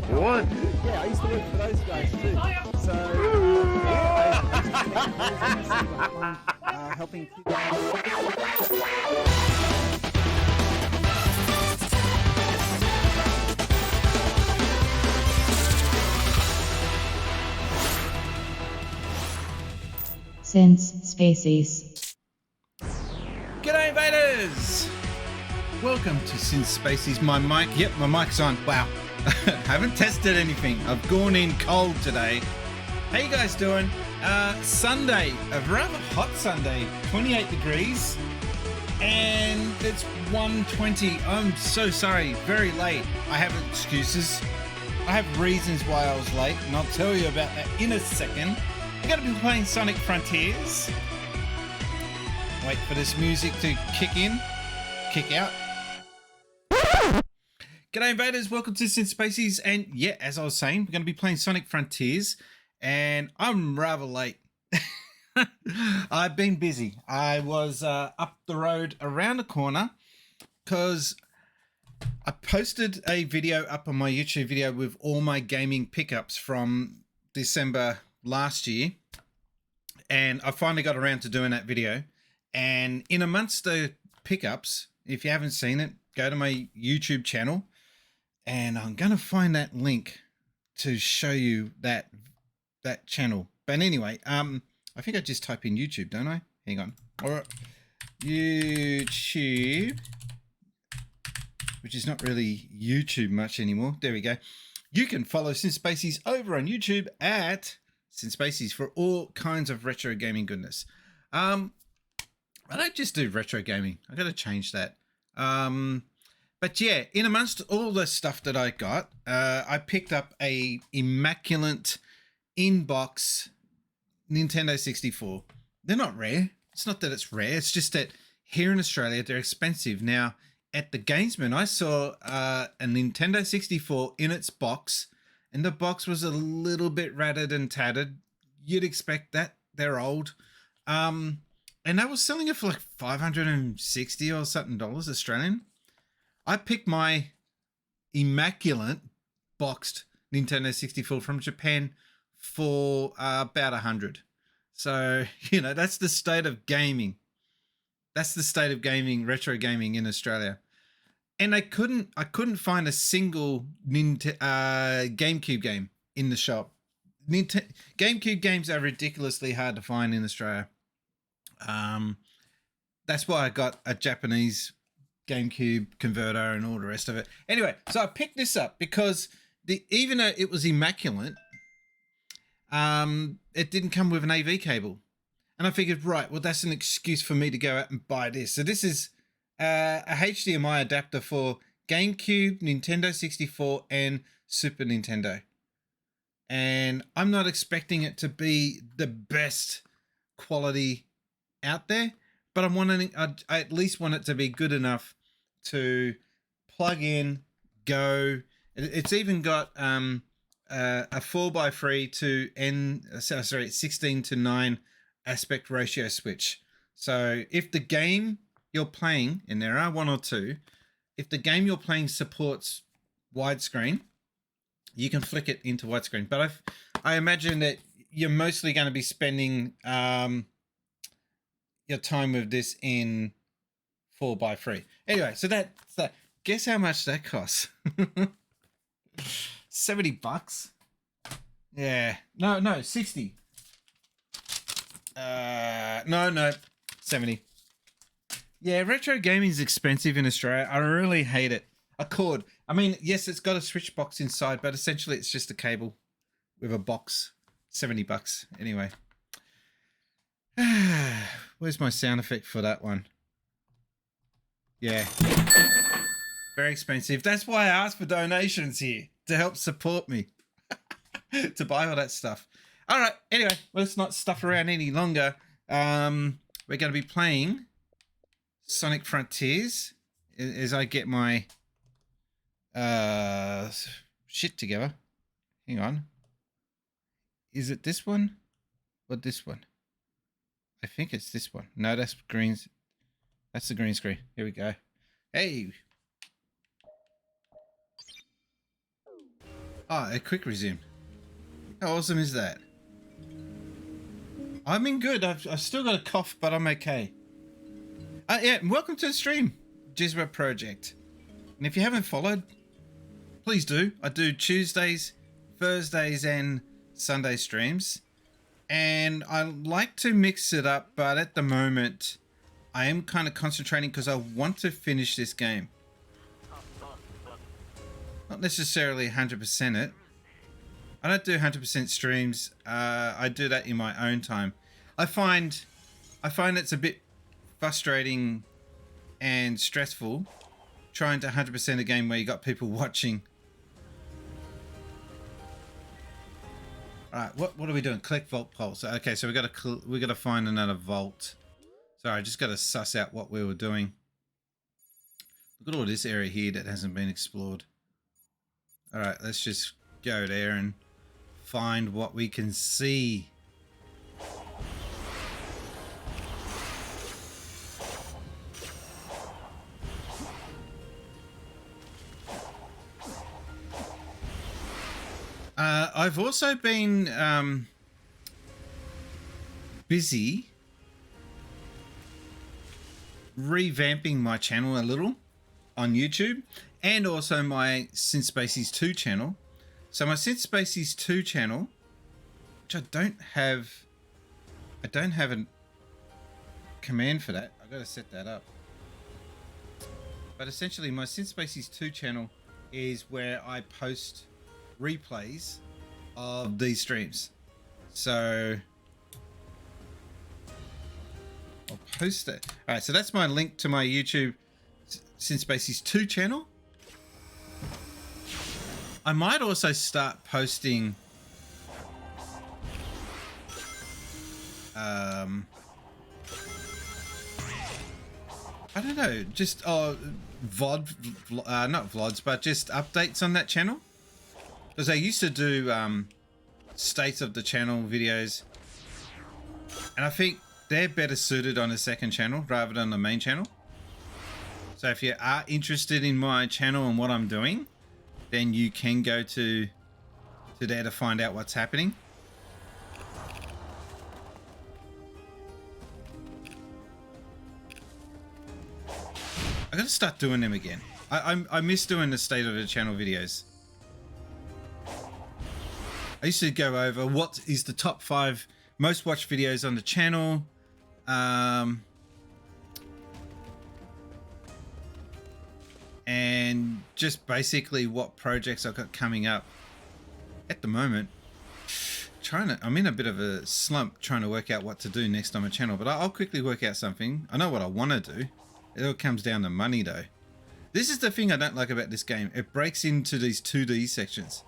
What? Yeah, I used to work for those guys too. So, helping people. Since Species. G'day invaders! Welcome to Sin Species. My mic, yep, my mic's on. Wow. Haven't tested anything. I've gone in cold today. How you guys doing? Sunday, a rather hot Sunday, 28 degrees, and it's 1:20. I'm so sorry, very late. I have excuses. I have reasons why I was late, and I'll tell you about that in a second. We're going to be playing Sonic Frontiers. Wait for this music to kick in, kick out. G'day invaders, welcome to Sin Species, and yeah, as I was saying, we're going to be playing Sonic Frontiers, and I'm rather late. I've been busy. I was up the road around the corner because I posted a video up on my YouTube video with all my gaming pickups from December last year, and I finally got around to doing that video. And in amongst the pickups, if you haven't seen it, go to my YouTube channel, and I'm gonna find that link to show you that channel. But anyway, I think I just type in YouTube, don't I? Hang on. All right, YouTube, which is not really YouTube much anymore. There we go. You can follow Sin Species over on YouTube at Sin Species for all kinds of retro gaming goodness. I don't just do retro gaming. I got to change that. But yeah, in amongst all the stuff that I got, I picked up a immaculate in-box Nintendo 64. They're not rare. It's not that it's rare. It's just that here in Australia, they're expensive. Now, at the Gamesman, I saw a Nintendo 64 in its box, and the box was a little bit ratted and tattered. You'd expect that. They're old. And I was selling it for like $560 or something dollars Australian. I picked my immaculate boxed Nintendo 64 from Japan for about $100. So, you know, that's the state of gaming. That's the state of gaming, retro gaming in Australia. And I couldn't find a single GameCube game in the shop. GameCube games are ridiculously hard to find in Australia. That's why I got a Japanese GameCube converter and all the rest of it. Anyway, so I picked this up because even though it was immaculate, it didn't come with an AV cable. And I figured, right, well, that's an excuse for me to go out and buy this. So this is a HDMI adapter for GameCube, Nintendo 64, and Super Nintendo. And I'm not expecting it to be the best quality out there, but I at least want it to be good enough to plug in, go. It's even got a 4x3 to 16:9 aspect ratio switch. So if the game you're playing, and there are one or two, if the game you're playing supports widescreen, you can flick it into widescreen. But I imagine that you're mostly going to be spending your time with this in 4x3. Anyway, so that's that. Guess how much that costs? $70. Yeah. No, 60. No, 70. Yeah, retro gaming is expensive in Australia. I really hate it. A cord. I mean, yes, it's got a switch box inside, but essentially it's just a cable with a box. $70 anyway. Where's my sound effect for that one? Yeah. Very expensive. That's why I asked for donations here, to help support me to buy all that stuff. All right. Anyway, let's not stuff around any longer. We're going to be playing Sonic Frontiers as I get my shit together. Hang on. Is it this one or this one? I think it's this one. No, that's green. That's the green screen. Here we go. Hey. Oh, a quick resume. How awesome is that? I'm in good. I've still got a cough, but I'm okay. Yeah, welcome to the stream, Jizra Project. And if you haven't followed, please do. I do Tuesdays, Thursdays, and Sunday streams. And I like to mix it up, but at the moment, I am kind of concentrating because I want to finish this game. Not necessarily 100% it. I don't do 100% streams. I do that in my own time. I find it's a bit frustrating and stressful trying to 100% a game where you got people watching. All right, what are we doing? Collect vault pulse. Okay, so we got to find another vault. Sorry, I just got to suss out what we were doing. Look at all this area here that hasn't been explored. All right, let's just go there and find what we can see. I've also been busy revamping my channel a little on YouTube and also my Synth Spacies 2 channel. So my Synth Spacies 2 channel, which I don't have a command for that. I've got to set that up. But essentially my Synth Spacies 2 channel is where I post replays of these streams. So I'll post it. All right, so that's my link to my YouTube Synth Spacies 2 channel. I might also start posting I don't know, just not vlogs, but just updates on that channel. Because I used to do state of the channel videos, and I think they're better suited on a second channel rather than the main channel. So if you are interested in my channel and what I'm doing, then you can go to there to find out what's happening. I gotta start doing them again. I miss doing the state of the channel videos. I used to go over what is the top 5 most watched videos on the channel. And just basically what projects I've got coming up. At the moment, I'm in a bit of a slump trying to work out what to do next on my channel, but I'll quickly work out something. I know what I want to do. It all comes down to money though. This is the thing I don't like about this game. It breaks into these 2D sections.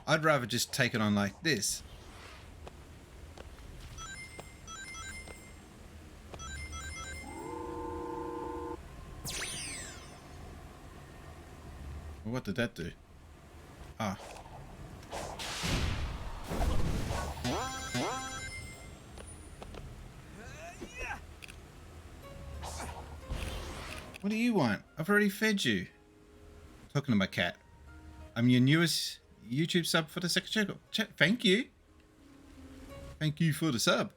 I'd rather just take it on like this. What did that do? Ah. What do you want? I've already fed you. Talking to my cat. I'm your newest YouTube sub for the second channel. Thank you. Thank you for the sub.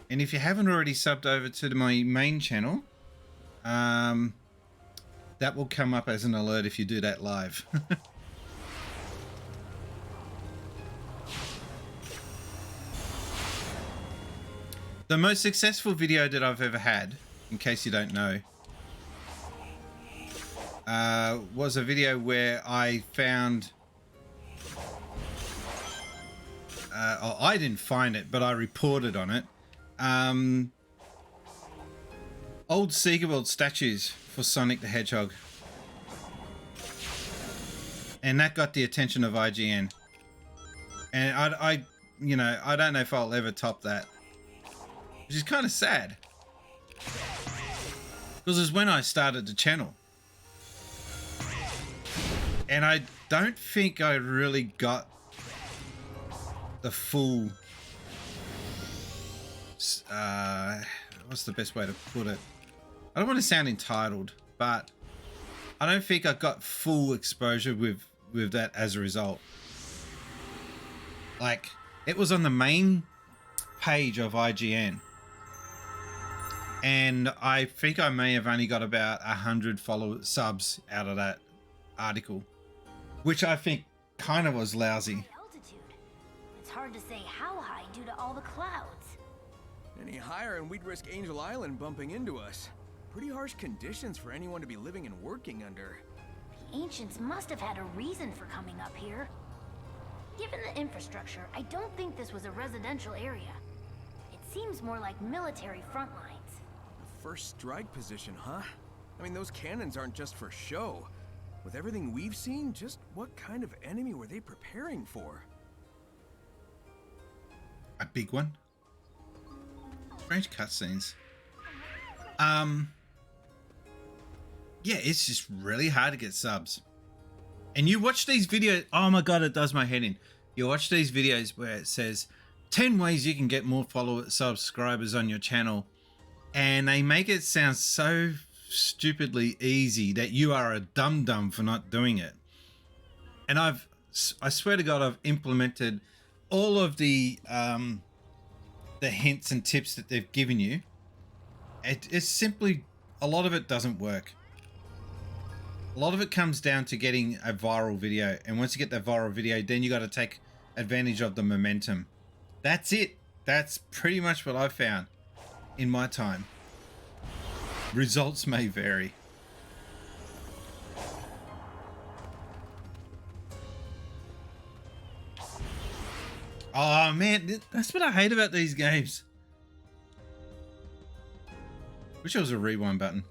And if you haven't already subbed over to my main channel, that will come up as an alert if you do that live. The most successful video that I've ever had, in case you don't know, was a video where I found, I didn't find it, but I reported on it, old Sega World statues for Sonic the Hedgehog. And that got the attention of IGN. And I don't know if I'll ever top that. Which is kind of sad. Because it's when I started the channel. And I don't think I really got the full... what's the best way to put it? I don't want to sound entitled, but I don't think I got full exposure with that as a result. Like, it was on the main page of IGN, and I think I may have only got about 100 subs out of that article, which I think kind of was lousy. Altitude. It's hard to say how high due to all the clouds. Any higher and we'd risk Angel Island bumping into us. Pretty harsh conditions for anyone to be living and working under. The ancients must have had a reason for coming up here. Given the infrastructure, I don't think this was a residential area. It seems more like military front lines. The first strike position, huh? I mean, those cannons aren't just for show. With everything we've seen, just what kind of enemy were they preparing for? A big one. Strange cutscenes. Yeah, it's just really hard to get subs. And you watch these videos, oh my god, it does my head in. You watch these videos where it says 10 ways you can get more subscribers on your channel, and they make it sound so stupidly easy that you are a dum-dum for not doing it. And I swear to god, I've implemented all of the hints and tips that they've given you. It's simply, a lot of it doesn't work. A lot of it comes down to getting a viral video, and once you get that viral video, then you got to take advantage of the momentum. That's it. That's pretty much what I've found in my time. Results may vary. Oh man, that's what I hate about these games. Wish there was a rewind button.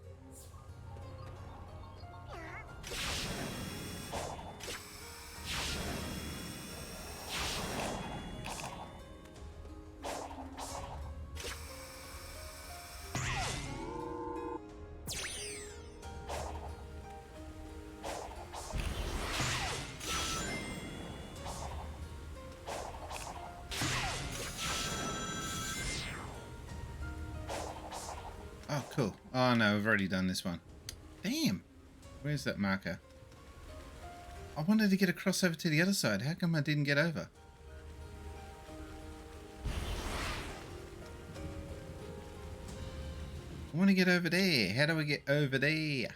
Oh, cool. Oh, no, I've already done this one. Damn. Where's that marker? I wanted to get across over to the other side. How come I didn't get over? I want to get over there. How do I get over there?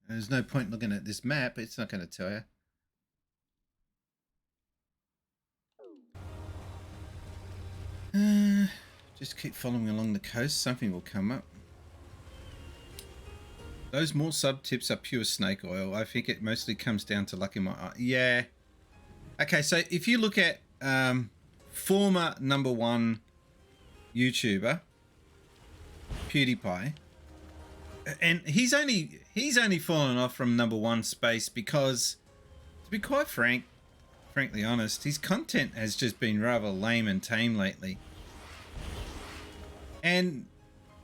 There's no point looking at this map. It's not going to tell you. Just keep following along the coast. Something will come up. Those more sub tips are pure snake oil. I think it mostly comes down to luck in my eye. Yeah. Okay, so if you look at former #1 YouTuber, PewDiePie, and he's only fallen off from #1 space because, to be quite frankly honest, his content has just been rather lame and tame lately. And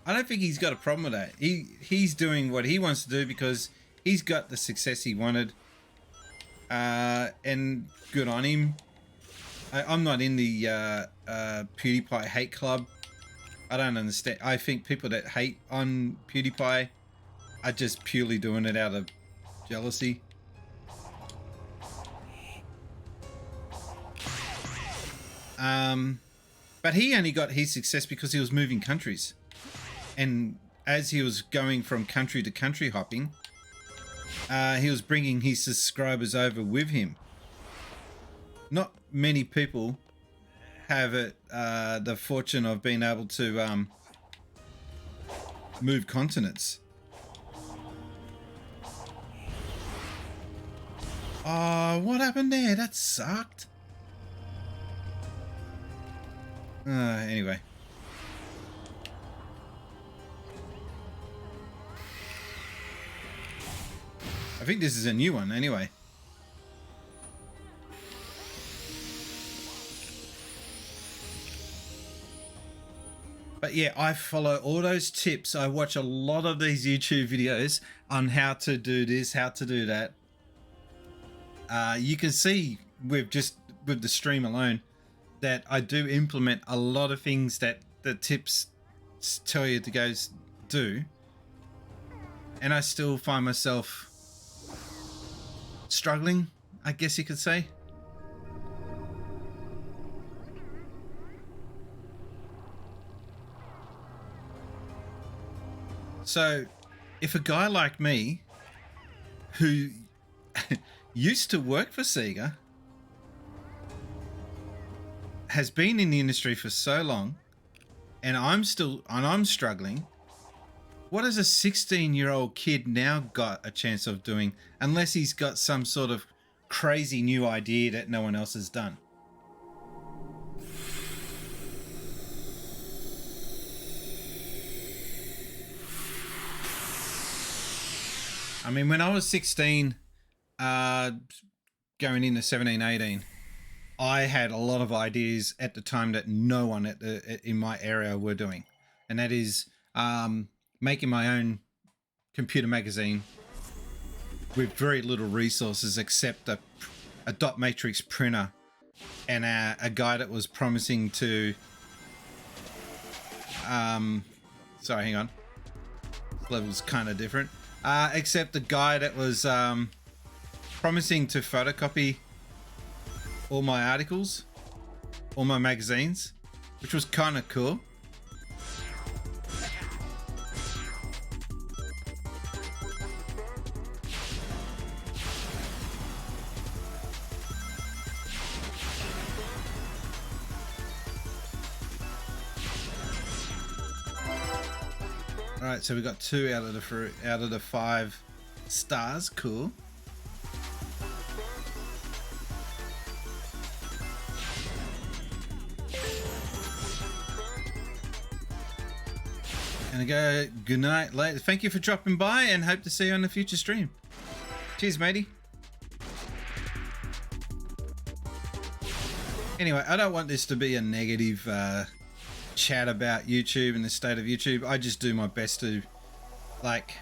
I don't think he's got a problem with that. He's doing what he wants to do because he's got the success he wanted. And good on him. I'm not in the PewDiePie hate club. I don't understand. I think people that hate on PewDiePie are just purely doing it out of jealousy. But he only got his success because he was moving countries. And as he was going from country to country hopping, he was bringing his subscribers over with him. Not many people have the fortune of being able to move continents. Oh, what happened there? That sucked. Anyway. I think this is a new one anyway. But yeah, I follow all those tips. I watch a lot of these YouTube videos on how to do this, how to do that. You can see with the stream alone that I do implement a lot of things that the tips tell you to go do, and I still find myself struggling, I guess you could say. So if a guy like me who used to work for Sega has been in the industry for so long, and I'm struggling, what has a 16-year-old kid now got a chance of doing, unless he's got some sort of crazy new idea that no one else has done? I mean, when I was 16, going into 17, 18, I had a lot of ideas at the time that no one in my area were doing. And that is making my own computer magazine with very little resources except a dot matrix printer and a guy that was promising to... sorry, hang on. This level's kind of different. Except the guy that was promising to photocopy all my articles, all my magazines, which was kind of cool. All right, so we got 2 out of the 5 stars. Cool. Gonna go. Good night, later. Thank you for dropping by, and hope to see you on the future stream. Cheers, matey. Anyway, I don't want this to be a negative chat about YouTube and the state of YouTube. I just do my best to, like,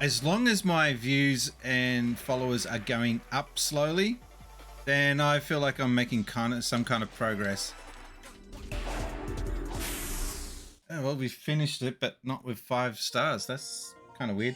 as long as my views and followers are going up slowly, then I feel like I'm making some kind of progress. Oh, well, we finished it, but not with 5 stars. That's kind of weird.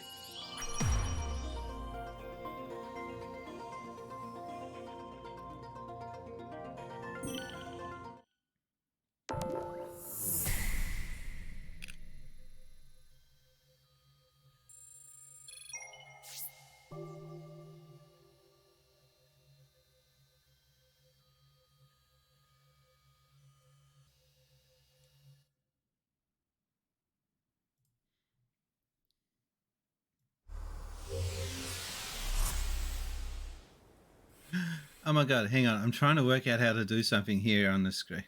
Oh my god, hang on. I'm trying to work out how to do something here on the screen.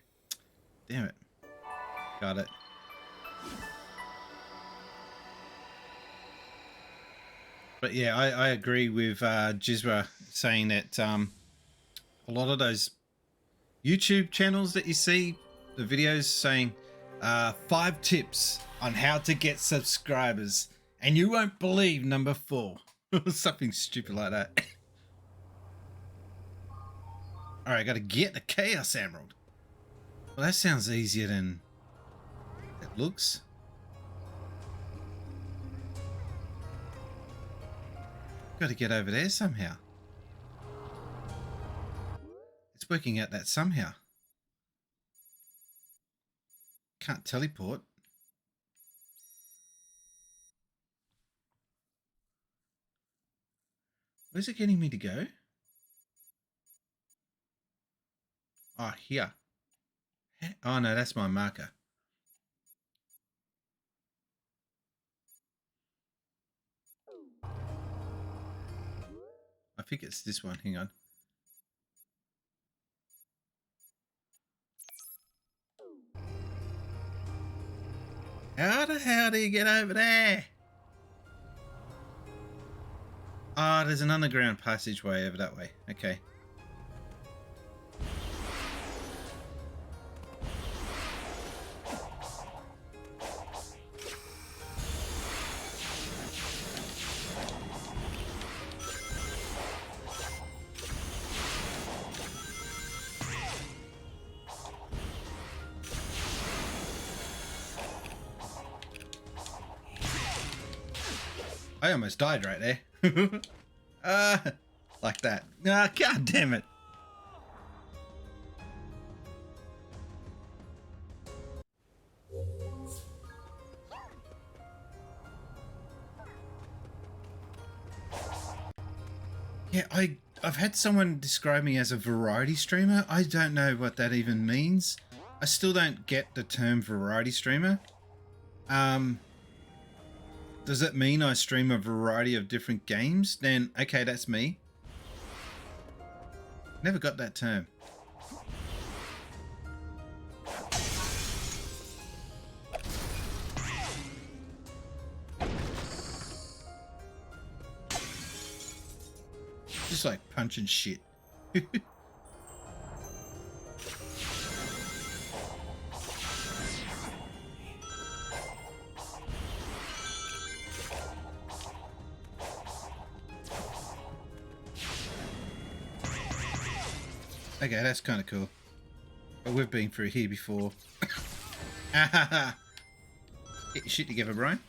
Damn it. Got it. But yeah, I agree with Jizra saying that a lot of those YouTube channels that you see, the videos saying 5 tips on how to get subscribers, and you won't believe number 4. Something stupid like that. Alright, I gotta get the Chaos Emerald. Well, that sounds easier than it looks. Gotta get over there somehow. It's working out that somehow. Can't teleport. Where's it getting me to go? Oh, here. Oh no, that's my marker. I think it's this one. Hang on. How the hell do you get over there? Oh, there's an underground passageway over that way. Okay. I almost died right there. Like that. Ah, god damn it. Yeah, I've had someone describe me as a variety streamer. I don't know what that even means. I still don't get the term variety streamer. Does it mean I stream a variety of different games? Then okay, that's me. Never got that term. Just like punching shit. Okay, that's kind of cool. But we've been through here before. Get your shit together, Brian.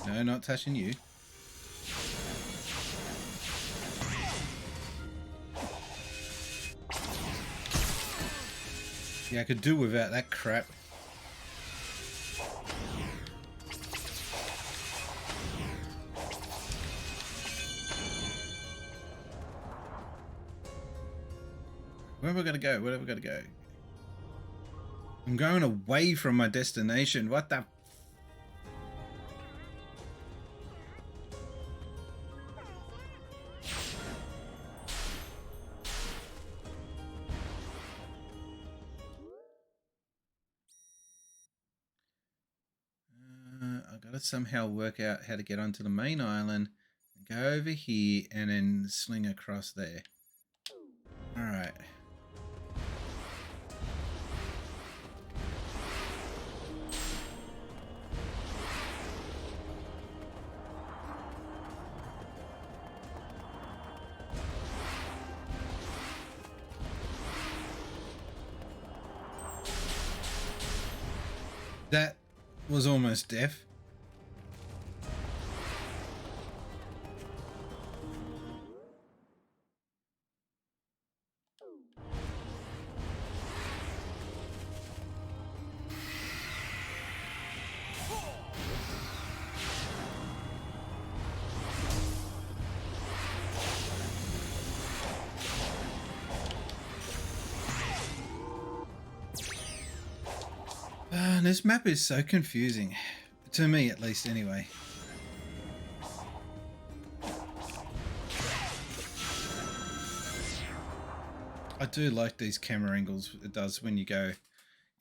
No, not touching you. Yeah, I could do without that crap. Where am I gonna go? Where am I gonna go? I'm going away from my destination. What the? I gotta somehow work out how to get onto the main island, go over here, and then sling across there. All right. That was almost death. This map is so confusing. To me, at least, anyway. I do like these camera angles it does when you go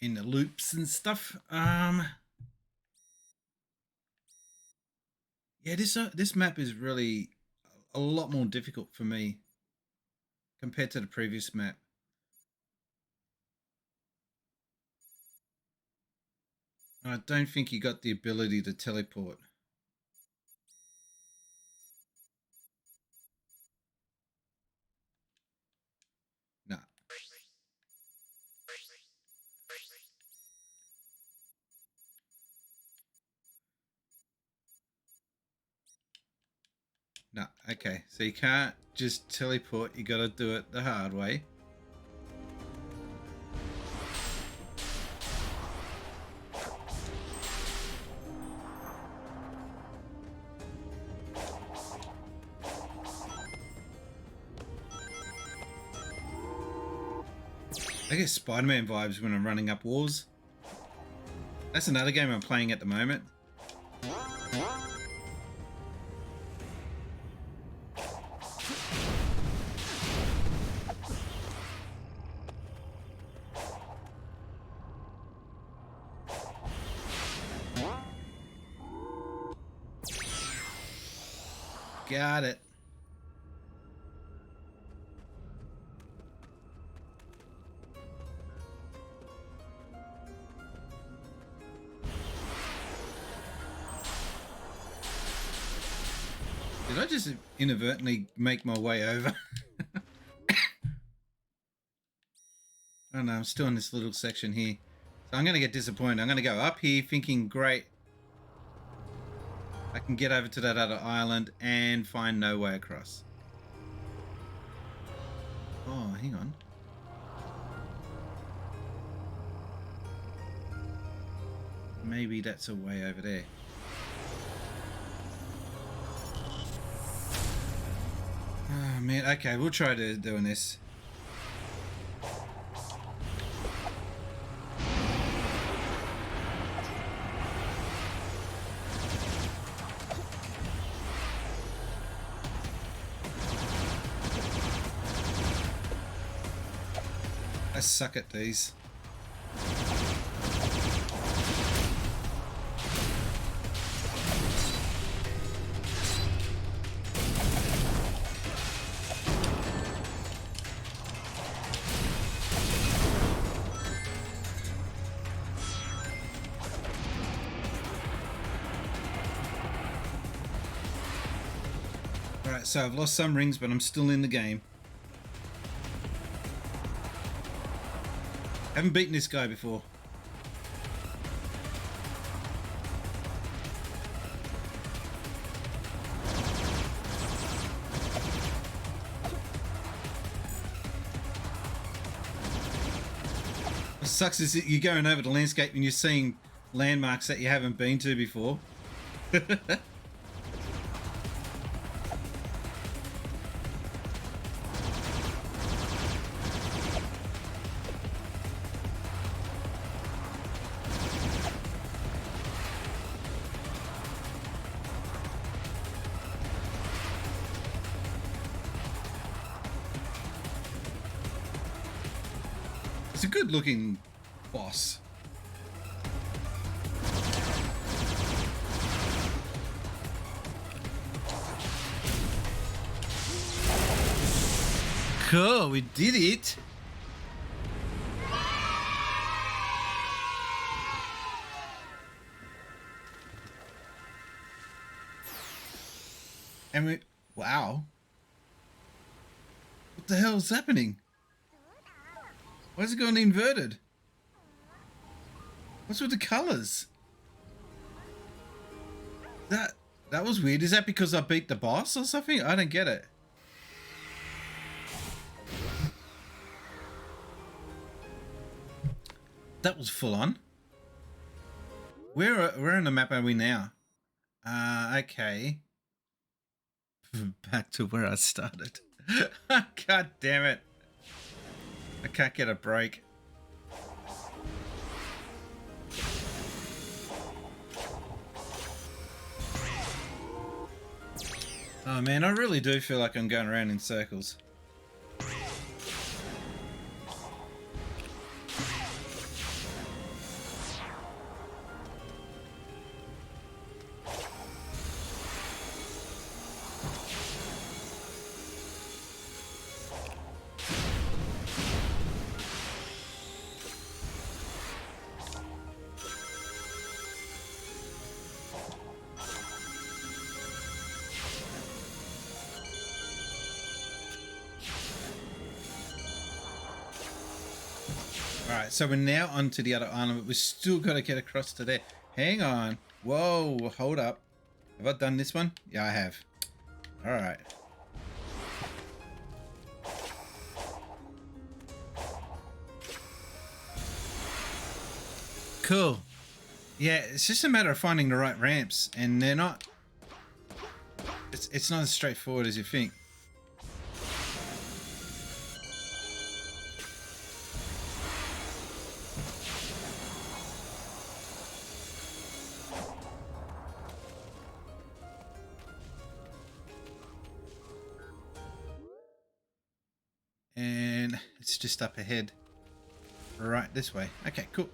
in the loops and stuff. Yeah, this map is really a lot more difficult for me compared to the previous map. I don't think you got the ability to teleport. No. No, okay. So you can't just teleport, you gotta do it the hard way. I get Spider-Man vibes when I'm running up walls. That's another game I'm playing at the moment. Got it. just inadvertently make my way over? Oh no, I'm still in this little section here. So I'm going to get disappointed. I'm going to go up here thinking, great, I can get over to that other island and find no way across. Oh, hang on. Maybe that's a way over there. Oh man, okay, we'll try doing this. I suck at these. Alright, so I've lost some rings, but I'm still in the game. Haven't beaten this guy before. What sucks is that you're going over the landscape and you're seeing landmarks that you haven't been to before. It's a good looking boss. Cool, we did it. And we, wow. What the hell is happening? Why is it going inverted? What's with the colors? That was weird. Is that because I beat the boss or something? I don't get it. That was full on. Where on the map are we now? Okay. Back to where I started. God damn it. I can't get a break. Oh man, I really do feel like I'm going around in circles. Alright, so we're now onto the other island, but we've still got to get across to there. Hang on. Whoa, hold up. Have I done this one? Yeah, I have. Alright. Cool. Yeah, it's just a matter of finding the right ramps, and they're not... It's not as straightforward as you think. And it's just up ahead. Right this way. Okay, cool.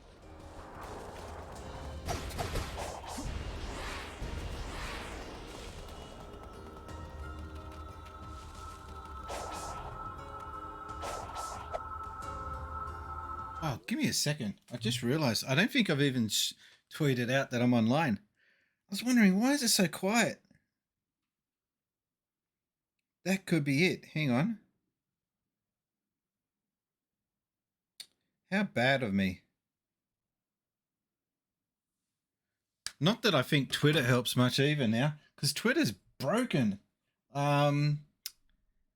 Oh, give me a second. I just realized I don't think I've even tweeted out that I'm online. I was wondering, why is it so quiet? That could be it. Hang on. How bad of me. Not that I think Twitter helps much either now, because Twitter's broken.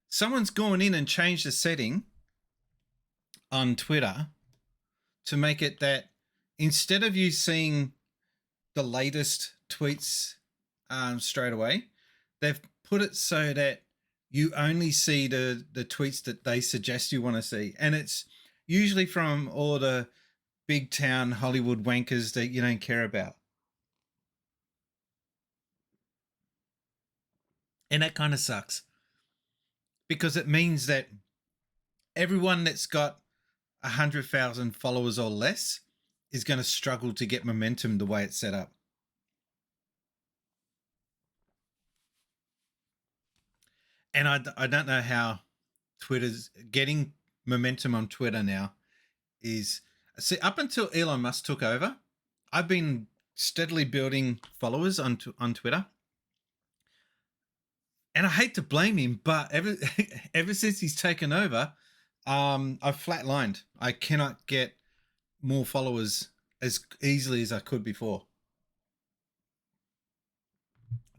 Someone's gone in and changed the setting on Twitter to make it that instead of you seeing the latest tweets straight away, they've put it so that you only see the tweets that they suggest you want to see. And it's usually from all the big town Hollywood wankers that you don't care about. And that kind of sucks, because it means that everyone that's got 100,000 followers or less is going to struggle to get momentum the way it's set up. And I don't know how Twitter's getting momentum on Twitter now is. See, up until Elon Musk took over, I've been steadily building followers on Twitter. And I hate to blame him, but ever since he's taken over, I've flatlined. I cannot get more followers as easily as I could before.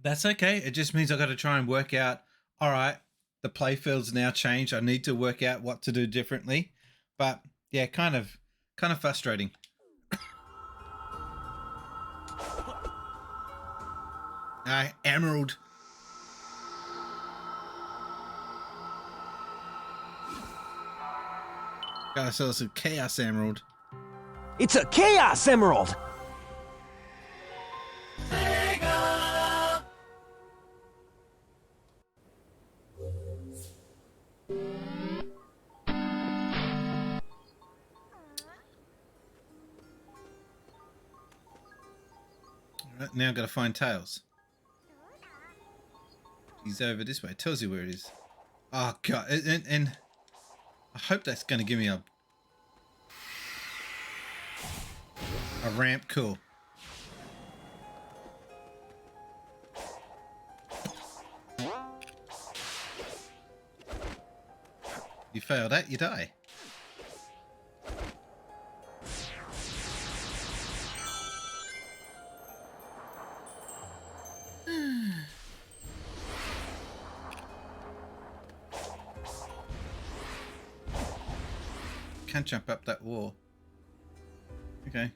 That's okay. It just means I've got to try and work out, all right, the playfield's now changed. I need to work out what to do differently. But yeah, kind of frustrating. Emerald. Got ourselves a Chaos Emerald. It's a Chaos Emerald! Alright, now I've got to find Tails. He's over this way. It tells you where it is. Oh, God. And I hope that's going to give me a ramp. Cool. You fail that, you die. Can't jump up that wall. Okay.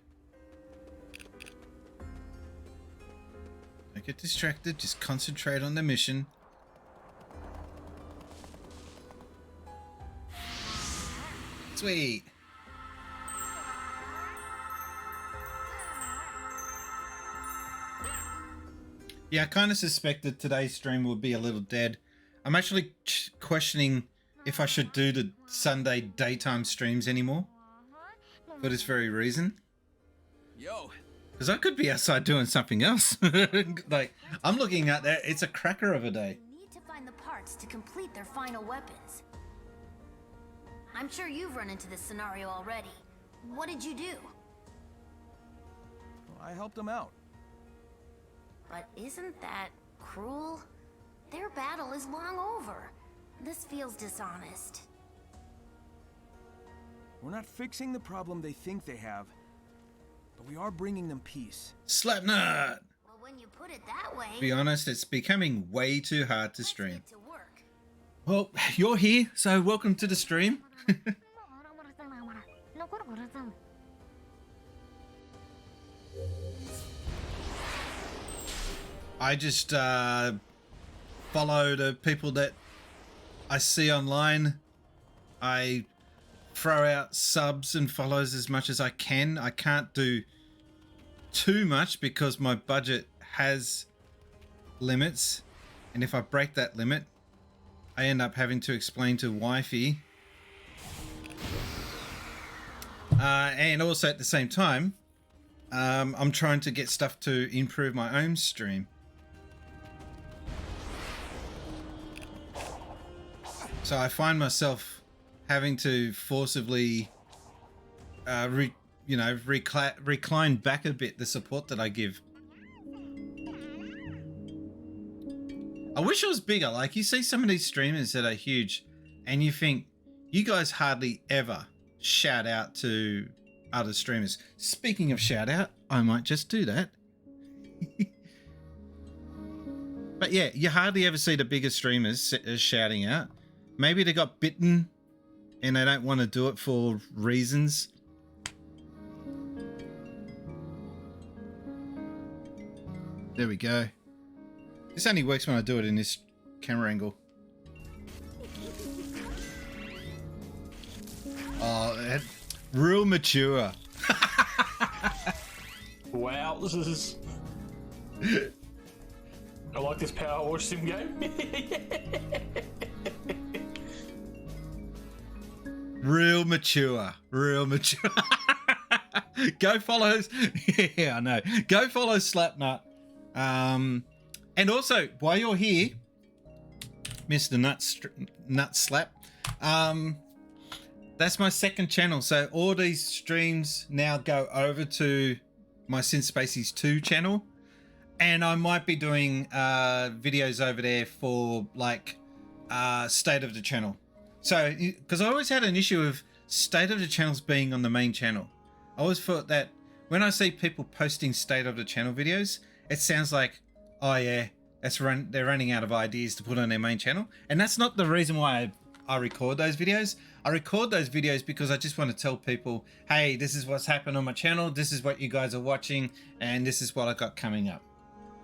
Don't get distracted. Just concentrate on the mission. Sweet. Yeah, I kind of suspected today's stream would be a little dead. I'm actually questioning if I should do the Sunday daytime streams anymore for this very reason. Yo. Because I could be outside doing something else. Like, I'm looking at that. It's a cracker of a day. You need to find the parts to complete their final weapons. I'm sure you've run into this scenario already. What did you do? Well, I helped him out. But isn't that cruel? Their battle is long over. This feels dishonest. We're not fixing the problem they think they have, but we are bringing them peace. Slapnut! Well, when you put it that way... To be honest, it's becoming way too hard to stream. Let's get to work. Well, you're here, so welcome to the stream. I just follow the people that I see online. I throw out subs and follows as much as I can. I can't do too much because my budget has limits, and if I break that limit, I end up having to explain to wifey. And also at the same time, I'm trying to get stuff to improve my own stream. So I find myself having to forcibly, recline back a bit the support that I give. I wish it was bigger. Like, you see some of these streamers that are huge and you think, you guys hardly ever shout out to other streamers. Speaking of shout out, I might just do that. But yeah, you hardly ever see the bigger streamers shouting out. Maybe they got bitten and they don't want to do it for reasons. There we go. This only works when I do it in this camera angle. Oh, real mature. Wow, this is... I like this Power Wash sim game. Real mature. Real mature. Go follow... Yeah, I know. Go follow Slapnut. And also, while you're here, Mr. Nut Slap, that's my second channel. So all these streams now go over to my Sin Spacies 2 channel. And I might be doing videos over there for like state of the channel. So, because I always had an issue of state of the channels being on the main channel. I always thought that when I see people posting state of the channel videos, it sounds like, oh yeah, they're running out of ideas to put on their main channel. And that's not the reason why I record those videos. I record those videos because I just want to tell people, hey, this is what's happened on my channel. This is what you guys are watching. And this is what I got coming up.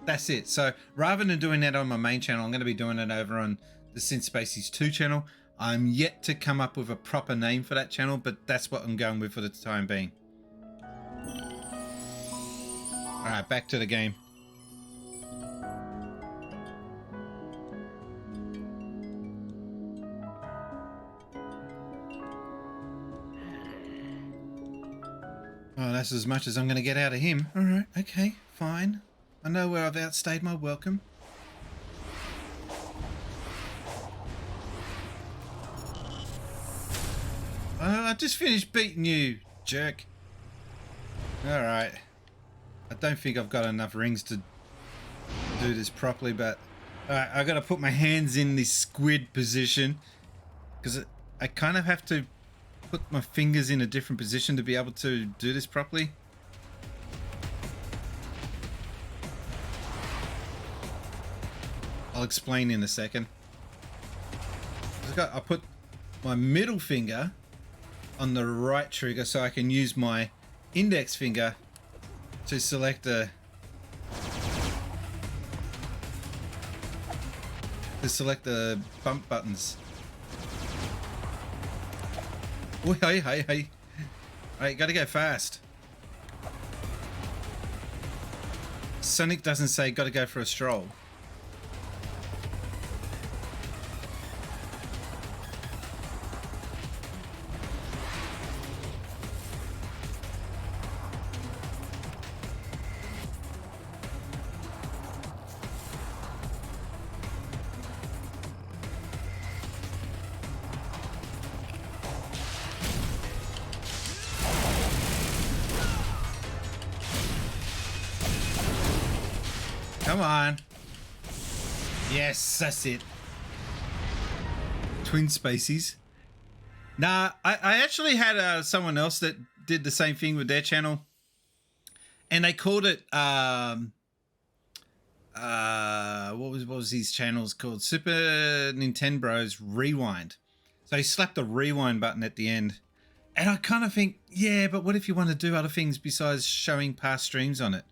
That's it. So rather than doing that on my main channel, I'm going to be doing it over on the Sin Spacies 2 channel. I'm yet to come up with a proper name for that channel, but that's what I'm going with for the time being. All right, back to the game. Oh, that's as much as I'm going to get out of him. All right, okay, fine. I know where I've outstayed my welcome. I just finished beating you, jerk. All right. I don't think I've got enough rings to do this properly, but all right, I got to put my hands in this squid position because I kind of have to put my fingers in a different position to be able to do this properly. I'll explain in a second. I put my middle finger on the right trigger so I can use my index finger to select the bump buttons. Oh, hey. Alright, gotta go fast. Sonic doesn't say gotta go for a stroll. Come on. Yes, that's it. Twin Spacies. Nah, I actually had someone else that did the same thing with their channel. And they called it, what was his channels called? Super Nintendbros Rewind. So he slapped the rewind button at the end. And I kind of think, yeah, but what if you want to do other things besides showing past streams on it?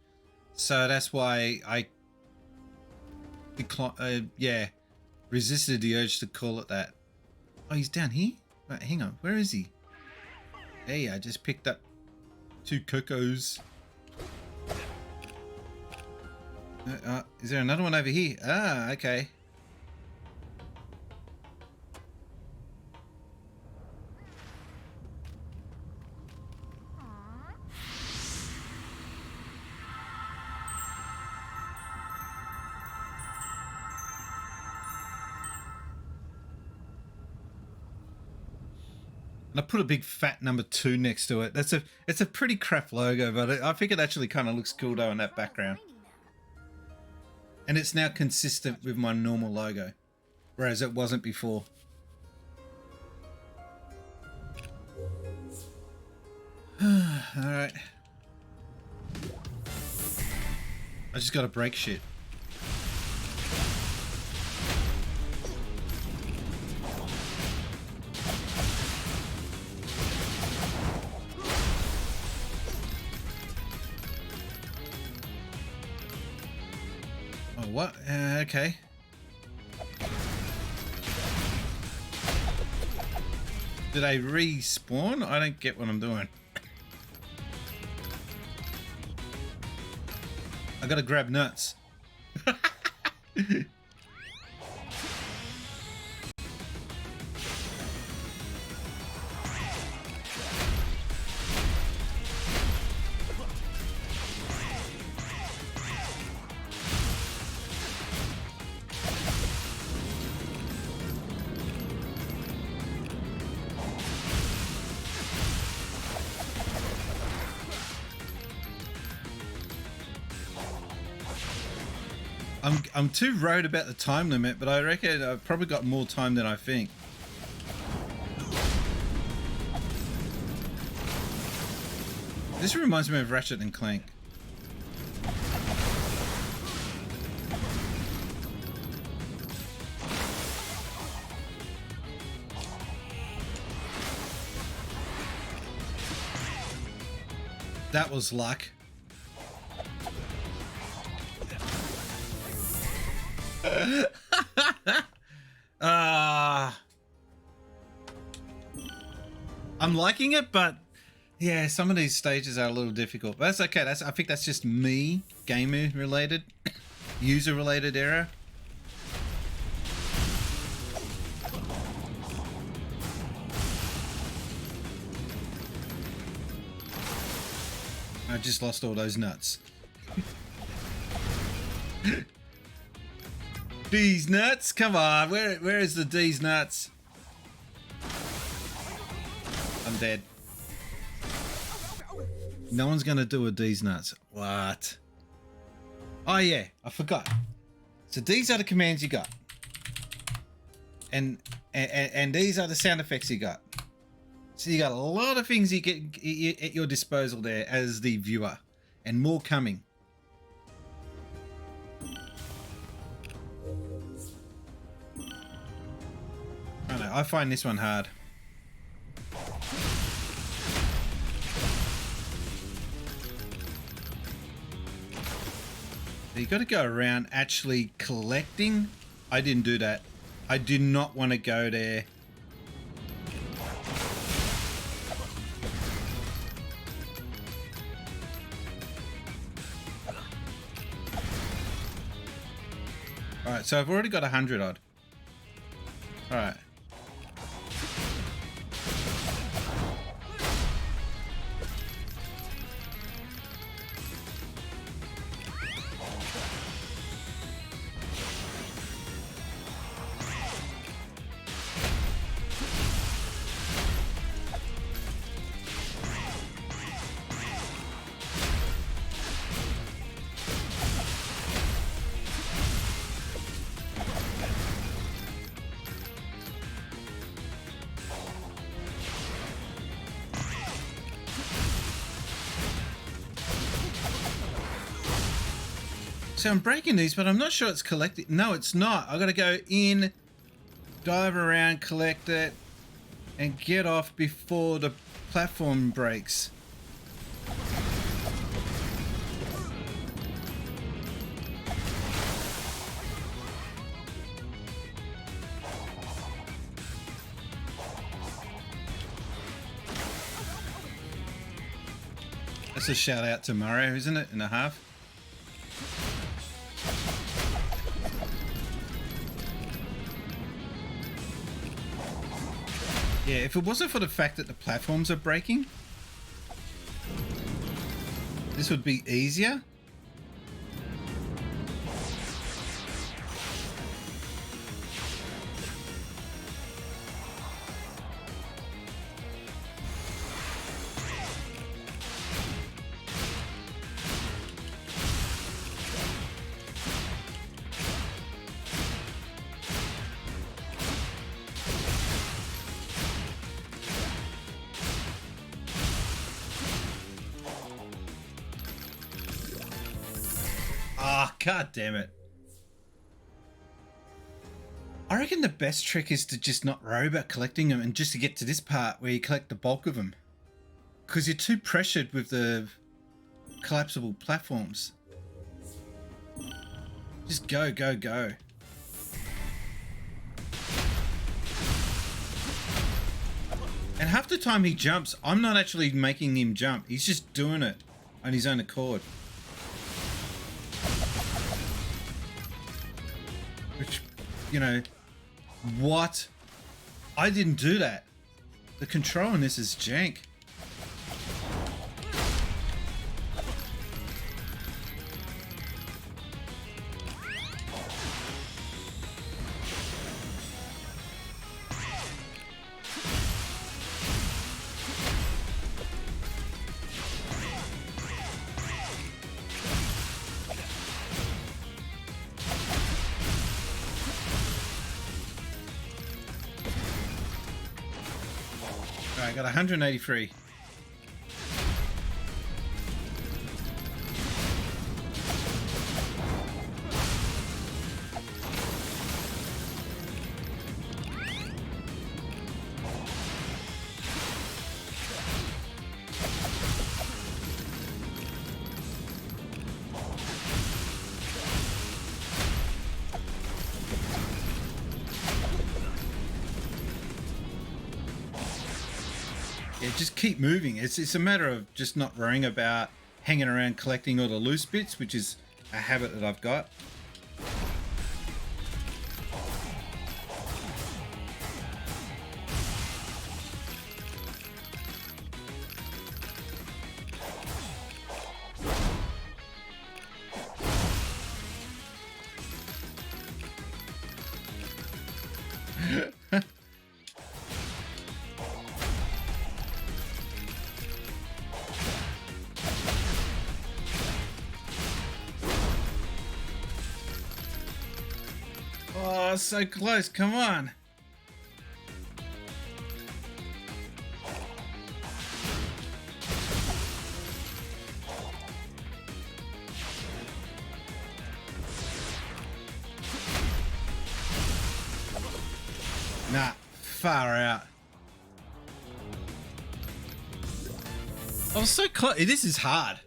So that's why I resisted the urge to call it that. Oh, he's down here? Wait, hang on. Where is he? Hey, I just picked up 2 cocos. Is there another one over here? Ah, okay. And I put a big fat number 2 next to it. It's a pretty crap logo, but I think it actually kind of looks cool though in that background. And it's now consistent with my normal logo, whereas it wasn't before. Alright. I just gotta break shit. Oh, what? Okay. Did I respawn? I don't get what I'm doing. I gotta grab nuts. I'm too worried about the time limit, but I reckon I've probably got more time than I think. This reminds me of Ratchet and Clank. That was luck. I'm liking it, but yeah, some of these stages are a little difficult. But that's okay. I think that's just me, gamer related, user related error. I just lost all those nuts. D's nuts? Come on, where is the D's nuts? I'm dead. No one's gonna do a D's nuts. What? Oh yeah, I forgot. So these are the commands you got. And these are the sound effects you got. So you got a lot of things you get at your disposal there as the viewer. And more coming. I don't know, I find this one hard. You got to go around actually collecting. I didn't do that. I do not want to go there. Alright, so I've already got 100 odd. Alright. So I'm breaking these, but I'm not sure it's collecting. No, it's not. I got to go in, dive around, collect it, and get off before the platform breaks. That's a shout out to Mario, isn't it? In a half. Yeah, if it wasn't for the fact that the platforms are breaking, this would be easier. God damn it. I reckon the best trick is to just not worry about collecting them and just to get to this part where you collect the bulk of them. Because you're too pressured with the collapsible platforms. Just go, go, go. And half the time he jumps, I'm not actually making him jump. He's just doing it on his own accord. Which, you know, what? I didn't do that. The control in this is jank. I got 183. Yeah, just keep moving. It's a matter of just not worrying about hanging around collecting all the loose bits, which is a habit that I've got. Oh, so close. Come on. Nah, far out. I was so close. This is hard.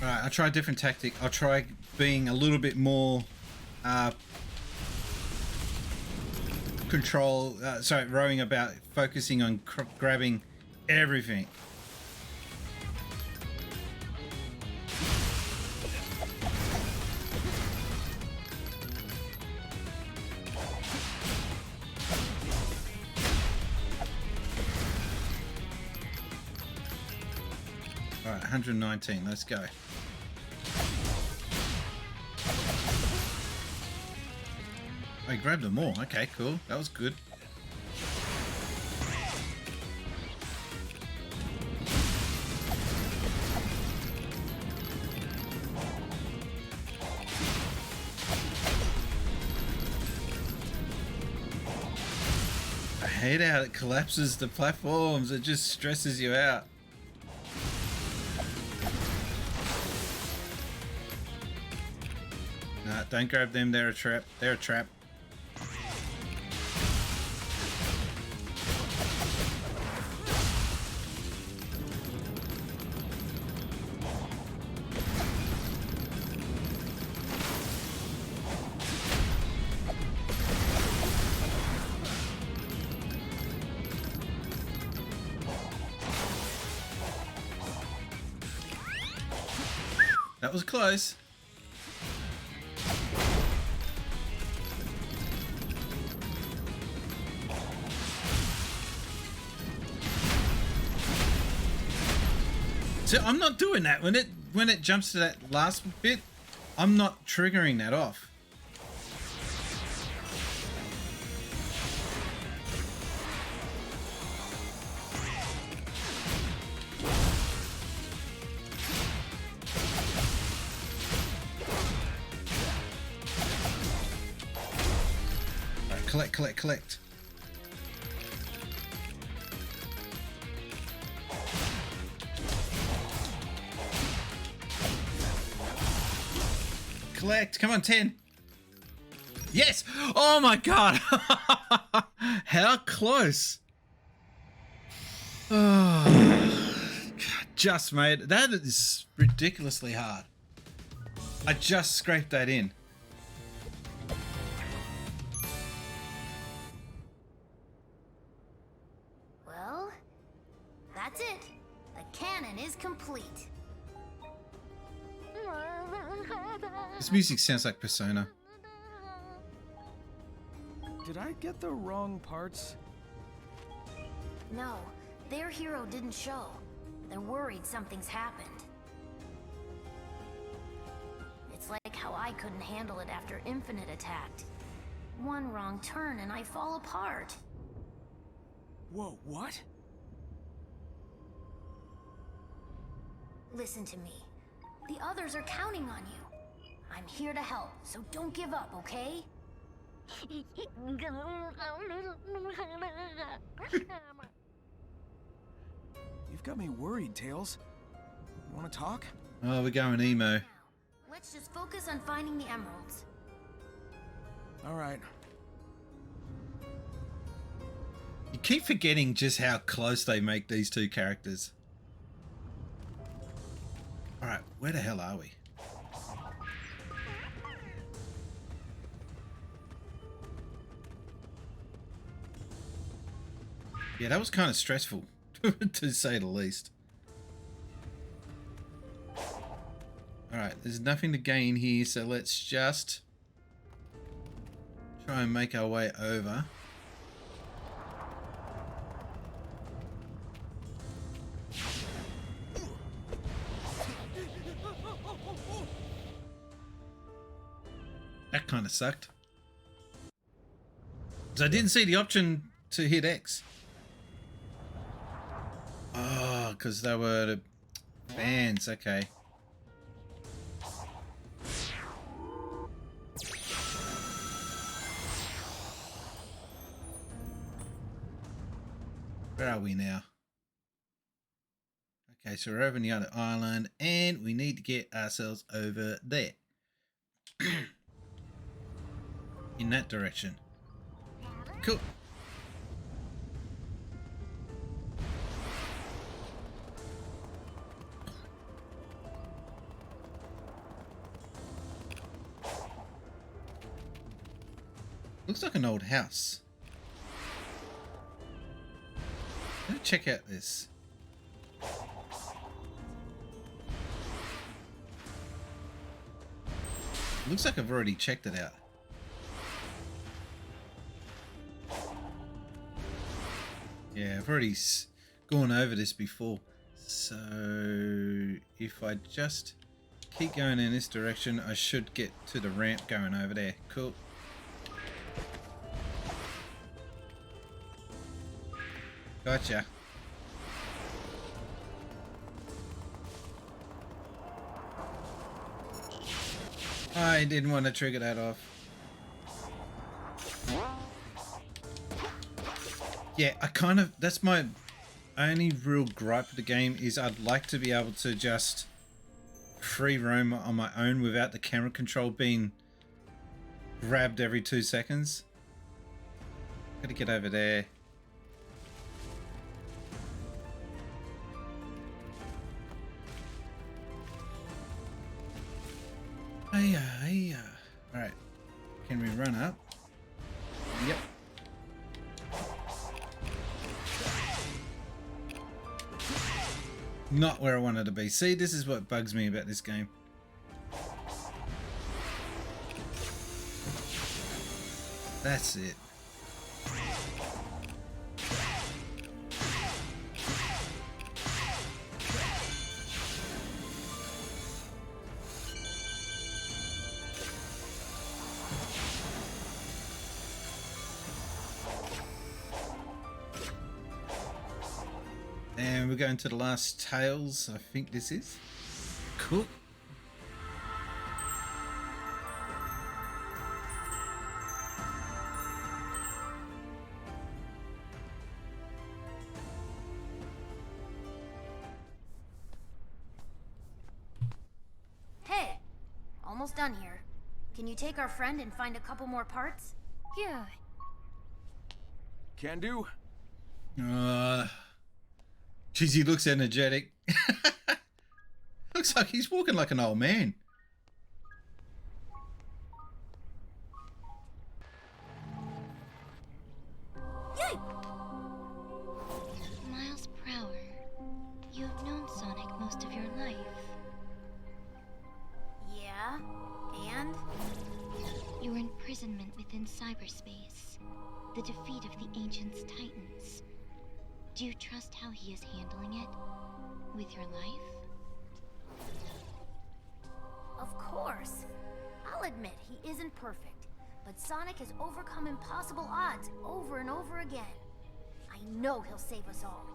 Alright, I'll try a different tactic. I'll try being a little bit more rowing about focusing on grabbing everything. Alright, 119, let's go. I grabbed them all. Okay, cool. That was good. I hate how it collapses the platforms. It just stresses you out. Nah, don't grab them. They're a trap. They're a trap. That was close. So I'm not doing that when it jumps to that last bit. I'm not triggering that off. All right, collect. Collect. Come on, 10. Yes. Oh my god. How close. Oh, just made it. That is ridiculously hard. I just scraped that in. Well, that's it. The cannon is complete. This music sounds like Persona. Did I get the wrong parts? No, their hero didn't show. They're worried something's happened. It's like how I couldn't handle it after Infinite attacked. One wrong turn and I fall apart. Whoa, what? Listen to me. The others are counting on you. I'm here to help, so don't give up, okay? You've got me worried, Tails. You wanna talk? Oh, we're going emo. Let's just focus on finding the emeralds. Alright. You keep forgetting just how close they make these two characters. Alright, where the hell are we? Yeah, that was kind of stressful, to say the least. Alright, there's nothing to gain here, so let's just try and make our way over. That kind of sucked. So I didn't see the option to hit X. Oh, because they were the fans. Okay. Where are we now? Okay, so we're over on the other island, and we need to get ourselves over there. In that direction. Cool. Looks like an old house. Let me check out this. Looks like I've already checked it out. Yeah, I've already gone over this before. So if I just keep going in this direction, I should get to the ramp going over there. Cool. Gotcha. I didn't want to trigger that off. Yeah, that's my only real gripe with the game is I'd like to be able to just free roam on my own without the camera control being grabbed every 2 seconds. Gotta get over there. Hey. Alright. Can we run up? Yep. Not where I wanted to be. See, this is what bugs me about this game. That's it. And we're going to the last Tails, I think this is. Cool. Hey, almost done here. Can you take our friend and find a couple more parts? Yeah. Can do. Geez, he looks energetic. Looks like he's walking like an old man. Yay! Miles Prower, you have known Sonic most of your life. Yeah, and? Your imprisonment within cyberspace, the defeat of the Ancients' Titans. Do you trust how he is handling it? With your life? Of course. I'll admit he isn't perfect, but Sonic has overcome impossible odds over and over again. I know he'll save us all.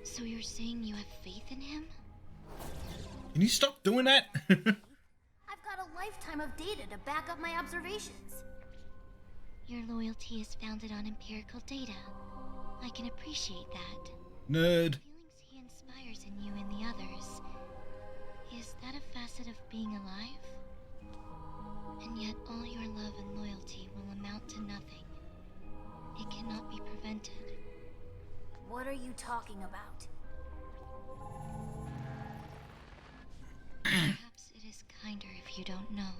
So you're saying you have faith in him? Can you stop doing that? I've got a lifetime of data to back up my observations. Your loyalty is founded on empirical data. I can appreciate that. Nerd. Feelings he inspires in you and the others. Is that a facet of being alive? And yet all your love and loyalty will amount to nothing. It cannot be prevented. What are you talking about? Perhaps it is kinder if you don't know.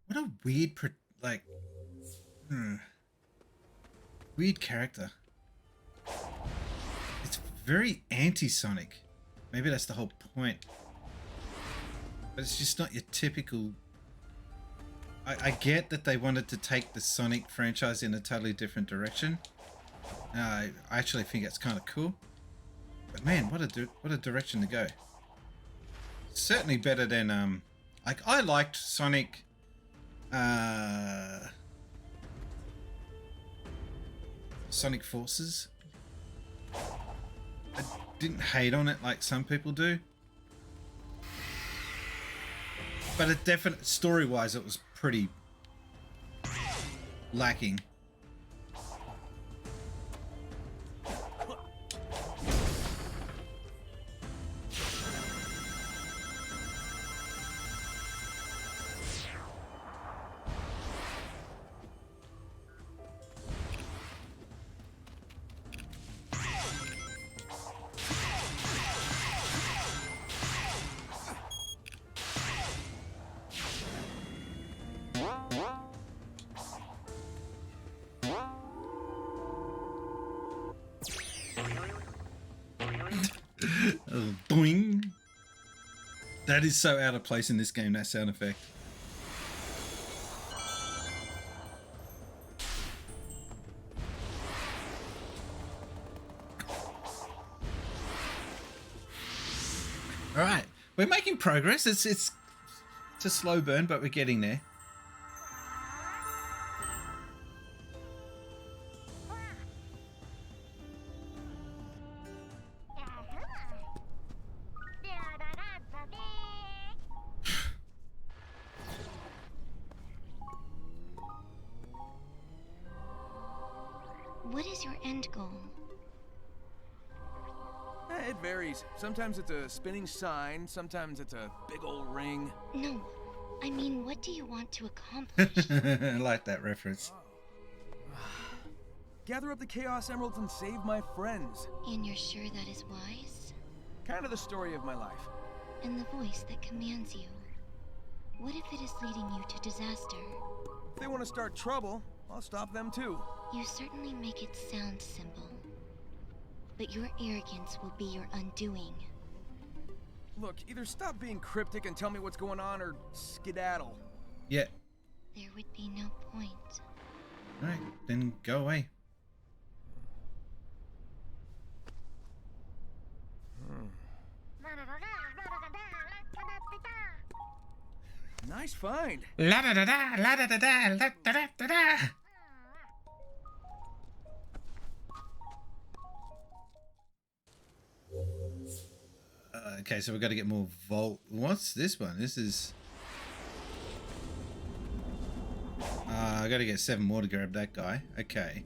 What a weird, weird character. It's very anti-Sonic. Maybe that's the whole point. But it's just not your typical... I get that they wanted to take the Sonic franchise in a totally different direction. I actually think it's kind of cool. But man, what a direction to go. Certainly better than like I liked Sonic Sonic Forces. I didn't hate on it like some people do. But it definitely, story-wise, it was pretty lacking. Oh, boing. That is so out of place in this game, that sound effect. All right, we're making progress. It's a slow burn, but we're getting there. What is your end goal? It varies. Sometimes it's a spinning sign, sometimes it's a big old ring. No, I mean, what do you want to accomplish? I like that reference. Gather up the Chaos Emeralds and save my friends. And you're sure that is wise? Kind of the story of my life. And the voice that commands you. What if it is leading you to disaster? If they want to start trouble, I'll stop them too. You certainly make it sound simple. But your arrogance will be your undoing. Look, either stop being cryptic and tell me what's going on, or skedaddle. Yeah. There would be no point. All right, then go away. Nice find. La da da da, la da da da, la da da da da. Okay, so we've got to get more Volt. What's this one? This is... I got to get 7 more to grab that guy. Okay.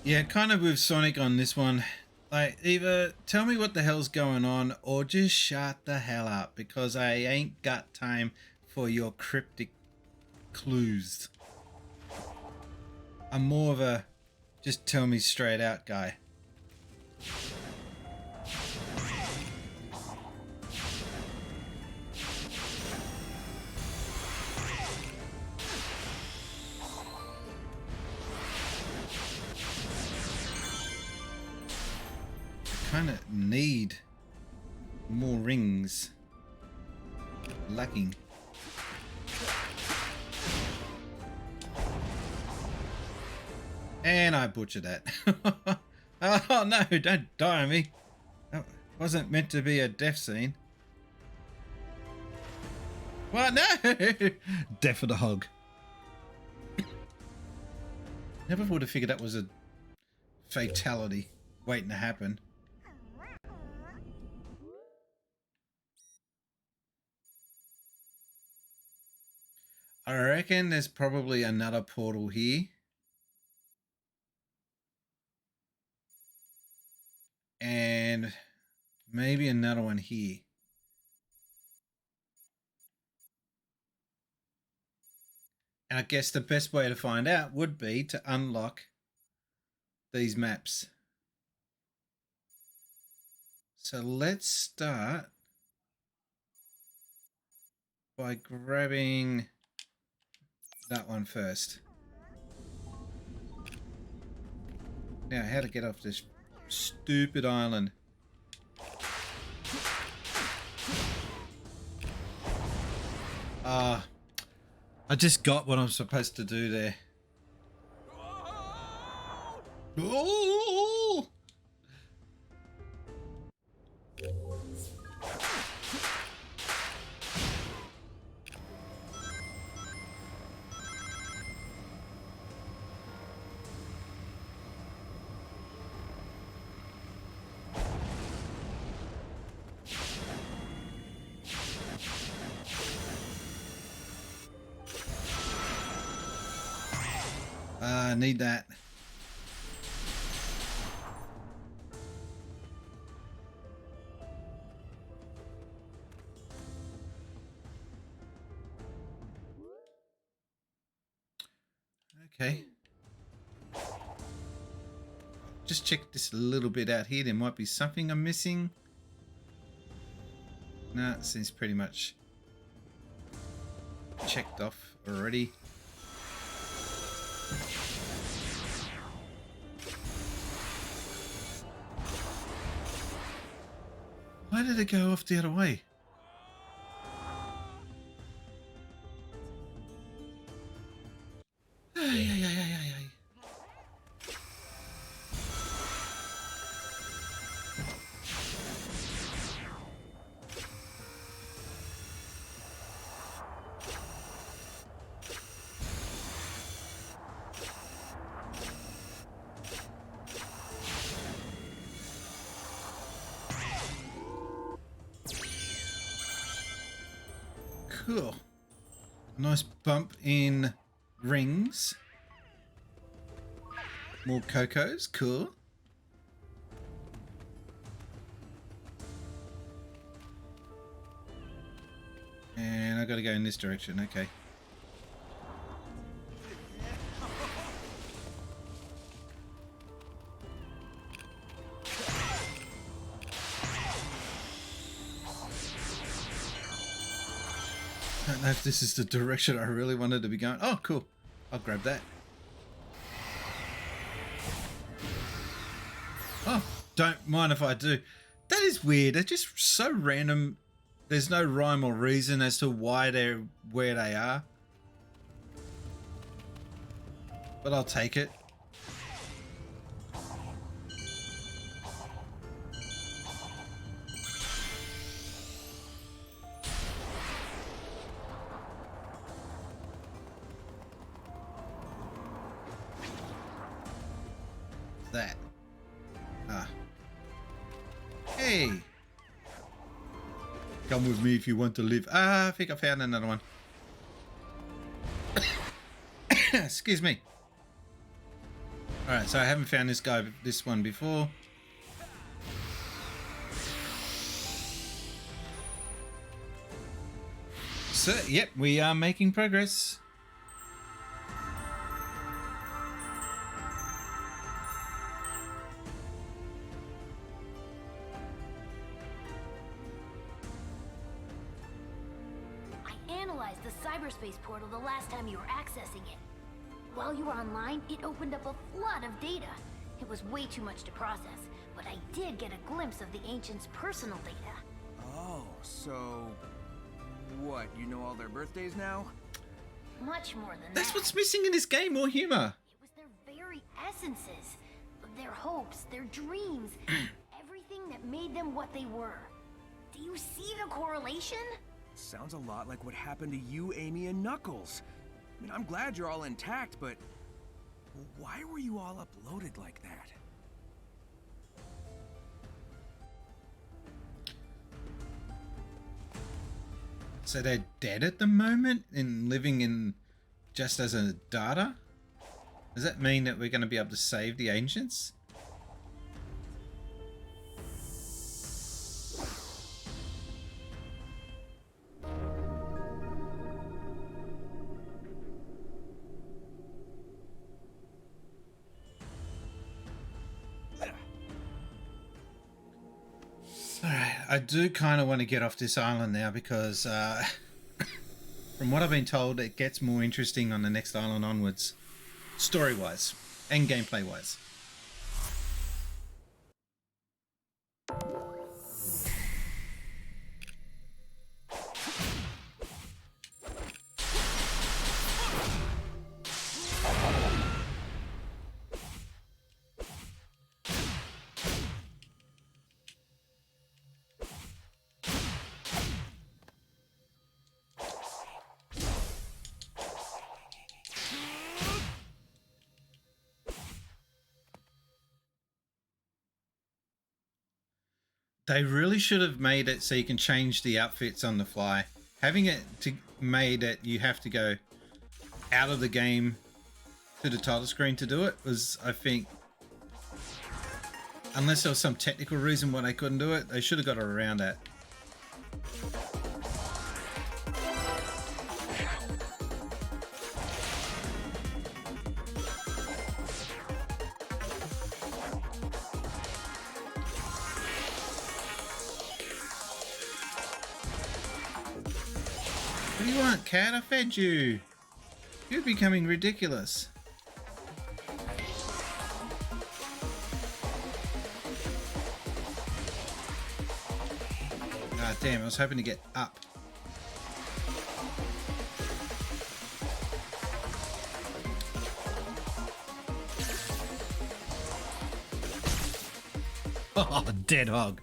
Yeah, kind of with Sonic on this one. Like, either tell me what the hell's going on or just shut the hell up, because I ain't got time for your cryptic clues. I'm more of a just tell me straight out guy. Kind of need more rings. Lacking. And I butchered that. Oh no, don't die on me. That wasn't meant to be a death scene. What? No! Death of the hog. Never would have figured that was a fatality waiting to happen. I reckon there's probably another portal here. And maybe another one here. And I guess the best way to find out would be to unlock these maps. So let's start by grabbing that one first. Now, how to get off this stupid island. I just got what I'm supposed to do there. Oh! I need that. Okay. Just check this a little bit out here. There might be something I'm missing. No, it seems pretty much checked off already. Why did it go off the other way? Ay, ay, ay, ay, ay, ay. Cool. Nice bump in rings. More cocos. Cool. And I gotta go in this direction. Okay. I don't know if this is the direction I really wanted to be going. Oh, cool. I'll grab that. Oh, don't mind if I do. That is weird. They're just so random. There's no rhyme or reason as to why they're where they are. But I'll take it. That. Ah. Hey. Come with me if you want to live. Ah, I think I found another one. Alright, so I haven't found this one before. So, yep, we are making progress. I analyzed the cyberspace portal the last time you were accessing it. While you were online, it opened up a flood of data. It was way too much to process, but I did get a glimpse of the Ancients' personal data. Oh, so... what, you know all their birthdays now? Much more than That's that. what's missing in this game, more humor. It was their very essences, their hopes, their dreams, everything that made them what they were. Do you see the correlation? Sounds a lot like what happened to you, Amy, and Knuckles. I mean, I'm glad you're all intact, but why were you all uploaded like that? So they're dead at the moment and living in just as a data? Does that mean that we're going to be able to save the Ancients? Alright, I do kind of want to get off this island now because from what I've been told, it gets more interesting on the next island onwards, story-wise and gameplay-wise. They really should have made it so you can change the outfits on the fly. Having it made it you have to go out of the game to the title screen to do it was, I think, unless there was some technical reason why they couldn't do it, they should have got around that. What do you want, cat? I fed you. You're becoming ridiculous. Ah, damn, I was hoping to get up. Oh, dead hog.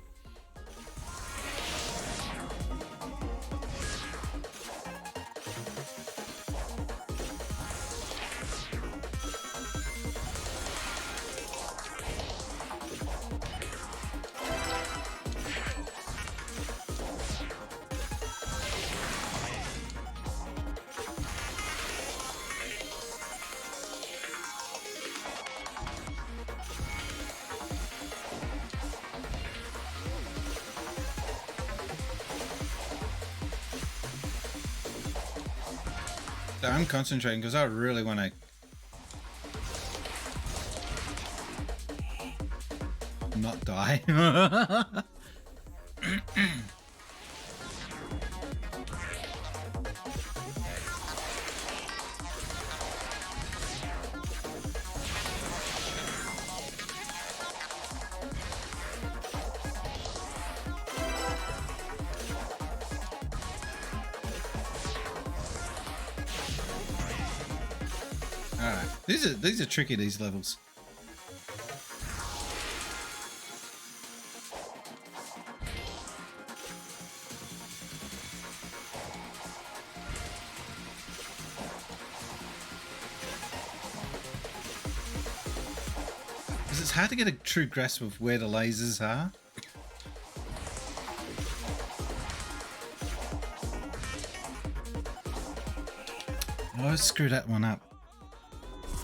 So I'm concentrating because I really want to not die. Alright, these are tricky, these levels. Because it's hard to get a true grasp of where the lasers are. Oh, I screwed that one up.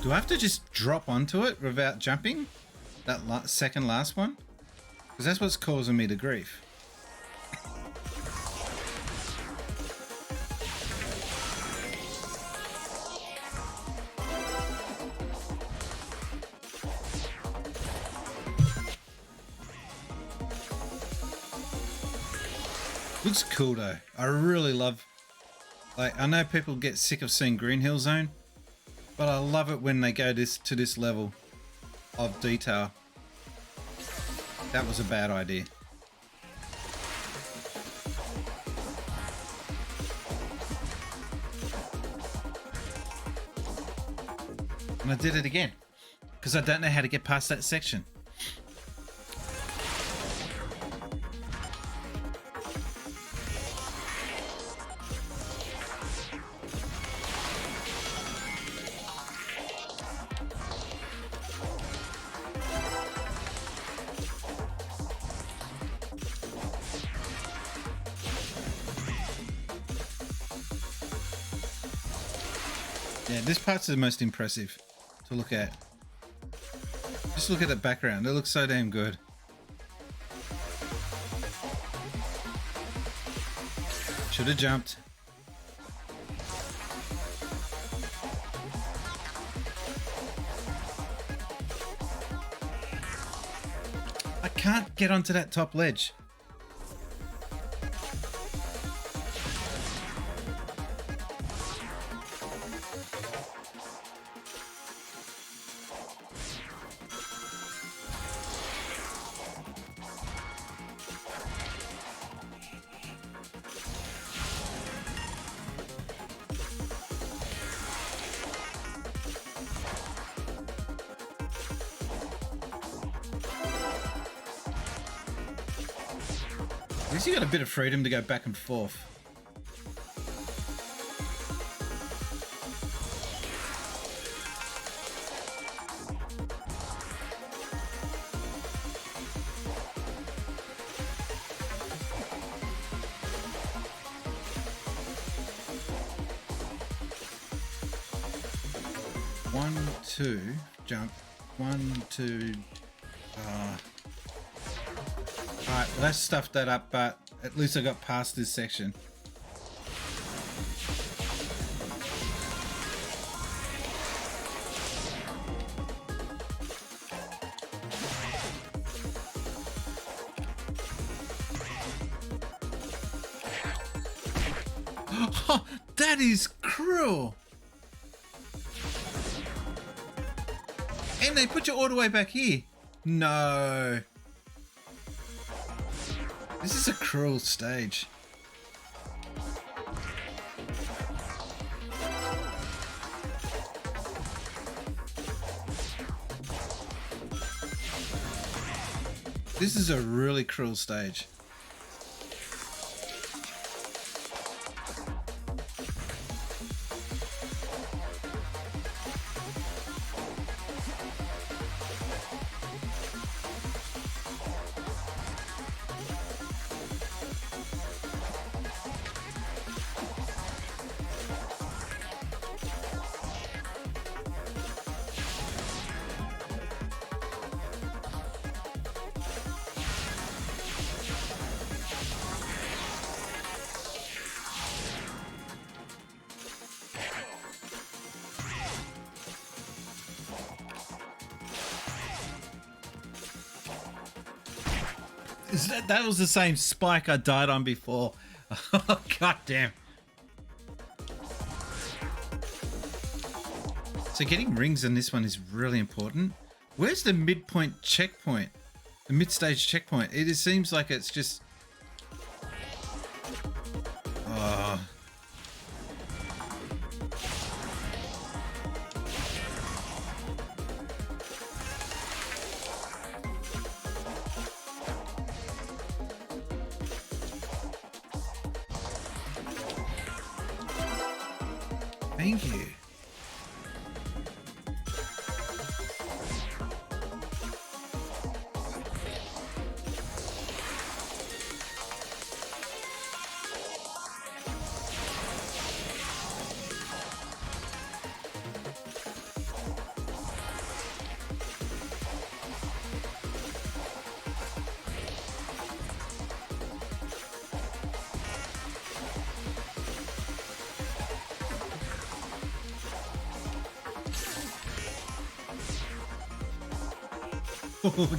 Do I have to just drop onto it without jumping? That second last one? Because that's what's causing me the grief. Looks cool though. I really love, like, I know people get sick of seeing Green Hill Zone, but I love it when they go to this level of detail. That was a bad idea. And I did it again because I don't know how to get past that section. Yeah, this part's the most impressive to look at. Just look at the background. It looks so damn good. Should have jumped. I can't get onto that top ledge. At least you got a bit of freedom to go back and forth. One, two, jump. 1, 2. Alright, well, that stuffed that up, but at least I got past this section. Oh, that is cruel! And they put you all the way back here. No. This is a cruel stage. This is a really cruel stage. That was the same spike I died on before. Oh, god damn. So getting rings on this one is really important. Where's the midpoint checkpoint? The mid-stage checkpoint? It just seems like it's just... Oh. Thank you.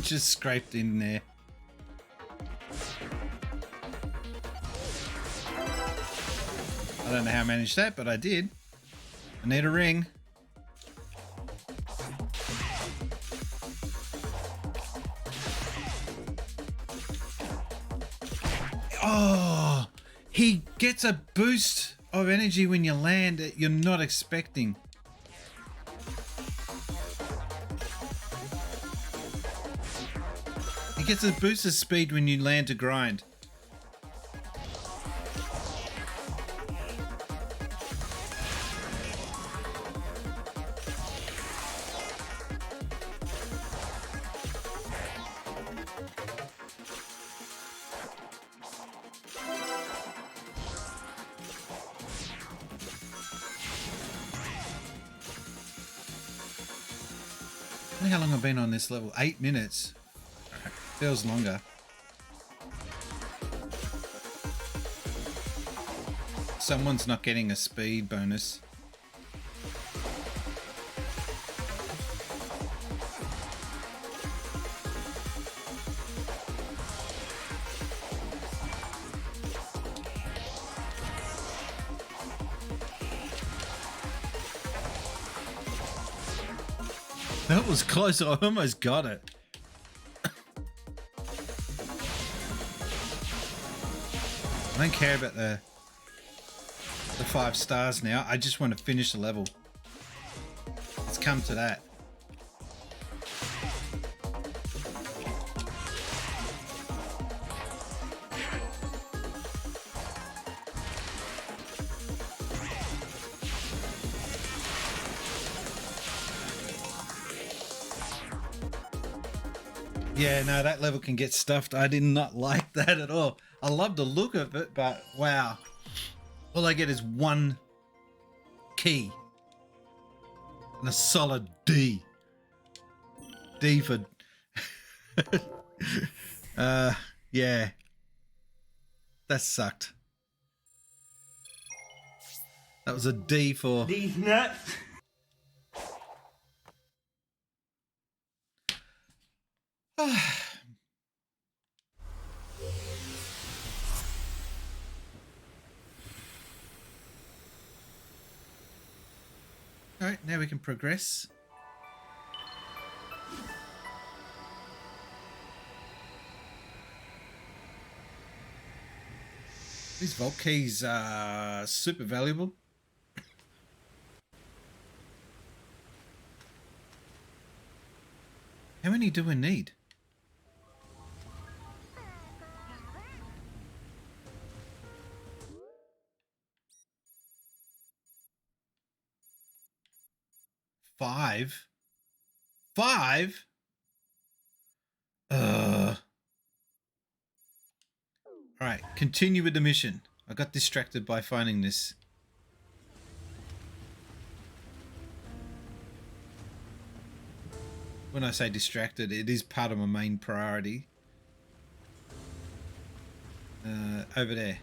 Just scraped in there. I don't know how I managed that, but I did. I need a ring. Oh, he gets a boost of energy when you land that you're not expecting. He gets a boost of speed when you land to grind. I wonder how long I've been on this level. 8 minutes. Feels longer. Someone's not getting a speed bonus. That was close. I almost got it. I don't care about the 5 stars now. I just want to finish the level. It's come to that. Yeah, no, that level can get stuffed. I did not like that at all. I love the look of it, but wow. All I get is 1 key. And a solid D. D for... yeah. That sucked. That was a D for... These nuts. Alright, now we can progress. These vault keys are super valuable. How many do we need? Five? Alright, continue with the mission. I got distracted by finding this. When I say distracted, it is part of my main priority. Over there.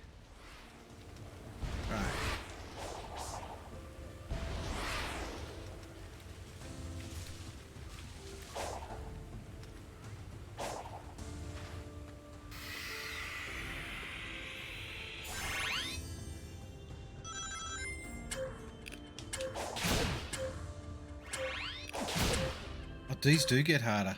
Right. Oh, these do get harder.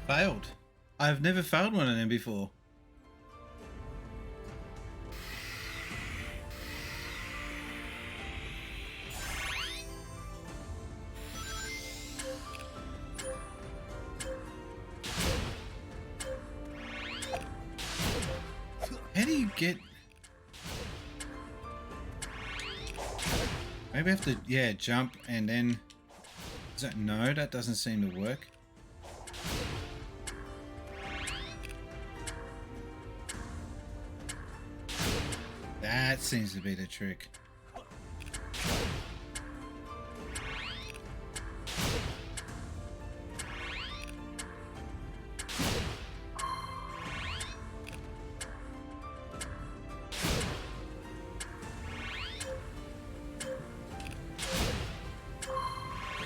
Failed. I've never failed one of them before. do you get... Maybe I have to, yeah, jump and then... No, that doesn't seem to work. That seems to be the trick.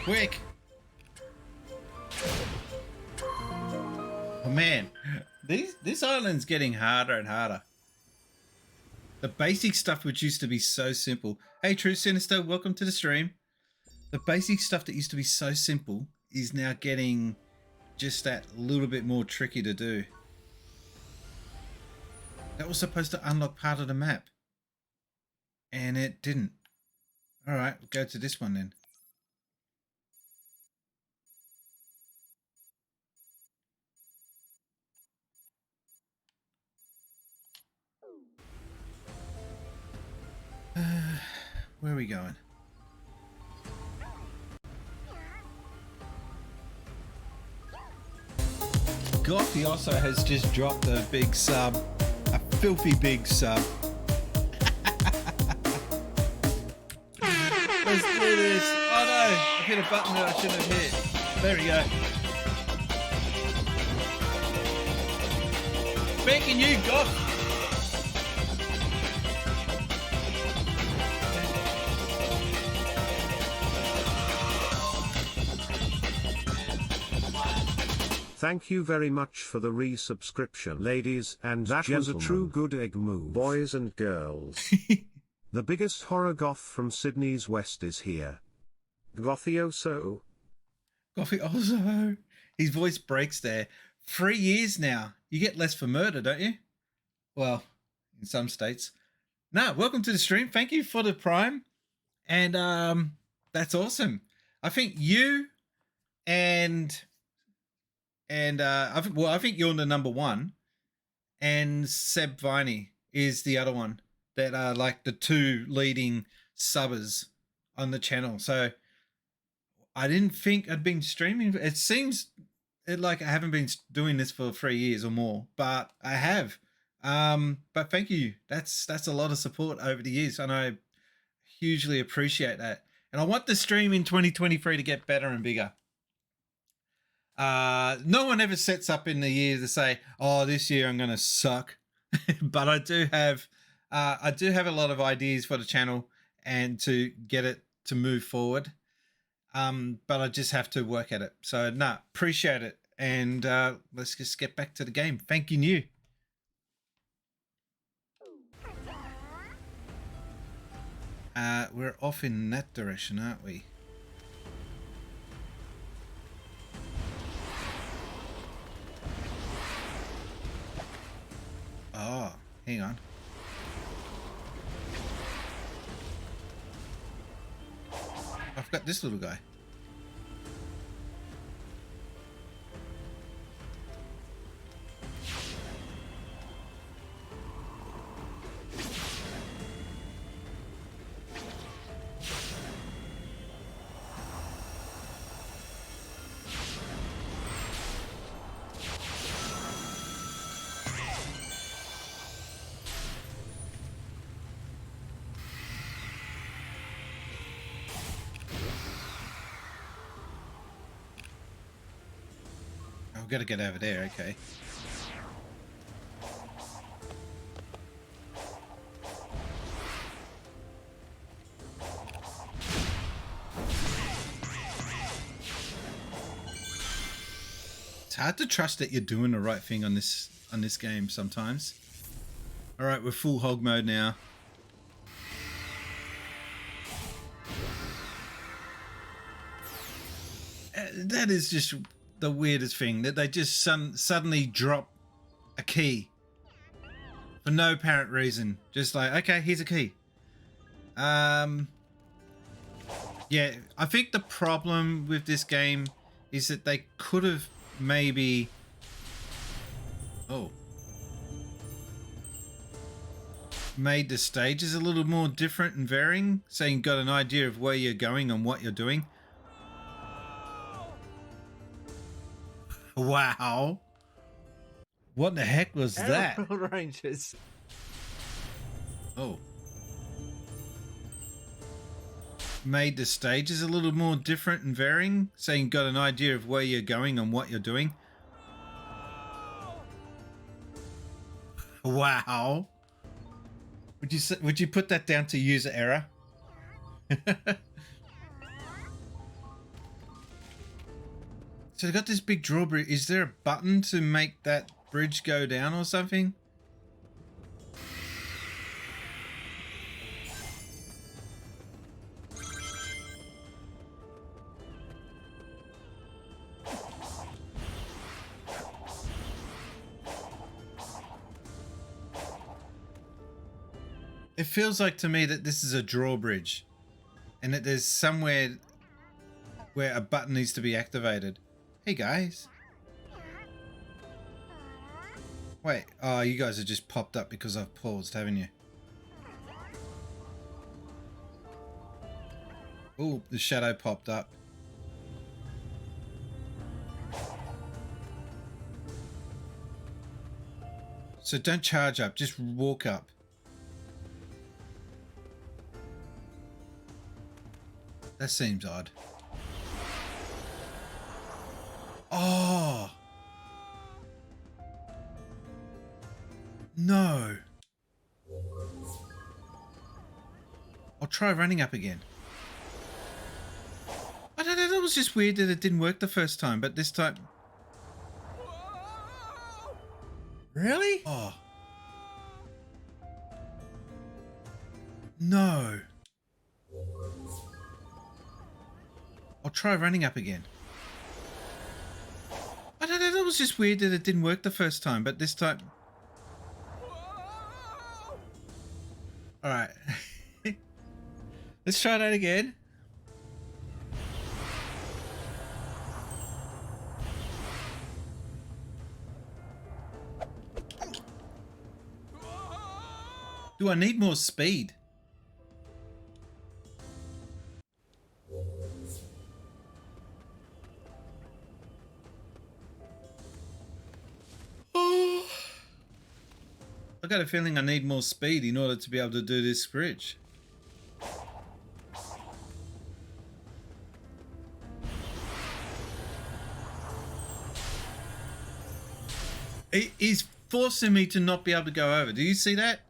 Quick! Oh man, this island's getting harder and harder. The basic stuff which used to be so simple. Hey True Sinister, welcome to the stream. The basic stuff that used to be so simple is now getting just that little bit more tricky to do. That was supposed to unlock part of the map. And it didn't. Alright, we'll go to this one then. Where are we going? Goffy also has just dropped a big sub. A filthy big sub. Let's do this. Oh no, I hit a button that I shouldn't have hit. There we go. Thanking you, Goff. Thank you very much for the resubscription, ladies and that gentlemen. Was a true good egg move, boys and girls. The biggest horror goth from Sydney's West is here. Gothioso. Gothioso. His voice breaks there. 3 years now. You get less for murder, don't you? Well, in some states. No, welcome to the stream. Thank you for the Prime. And that's awesome. I think you and I think you're the number one, and Seb Viney is the other one that are like the two leading subbers on the channel. So I didn't think I'd been streaming. It seems like I haven't been doing this for 3 years or more, but I have. But thank you. That's a lot of support over the years, and I hugely appreciate that. And I want the stream in 2023 to get better and bigger. No one ever sets up in the year to say, "Oh, this year I'm going to suck," but I do have a lot of ideas for the channel and to get it to move forward. But I just have to work at it. So, appreciate it, and let's just get back to the game. Thank you, New. We're off in that direction, aren't we? Oh, hang on. I've got this little guy. I've got to get over there, okay. It's hard to trust that you're doing the right thing on this game sometimes. All right, we're full hog mode now. That is just the weirdest thing, that they just suddenly drop a key for no apparent reason. Just like, okay, here's a key. Yeah, I think the problem with this game is that they could have maybe... Oh. made the stages a little more different and varying, so you got an idea of where you're going and what you're doing. Wow. What the heck was that? Emerald Rangers. Oh. Made the stages a little more different and varying, so you got an idea of where you're going and what you're doing. Wow. Would you put that down to user error? So they got this big drawbridge. Is there a button to make that bridge go down or something? It feels like to me that this is a drawbridge and that there's somewhere where a button needs to be activated. Hey guys. Wait, oh, you guys have just popped up because I've paused, haven't you? Oh, the shadow popped up. So don't charge up, just walk up. That seems odd. Oh. No. I'll try running up again. I don't know, that was just weird that it didn't work the first time, but this time... Really? Oh. No. I'll try running up again. I don't know, that was just weird that it didn't work the first time, but this time... Alright. Let's try that again. Do I need more speed? I got a feeling I need more speed in order to be able to do this bridge. It is forcing me to not be able to go over. Do you see that?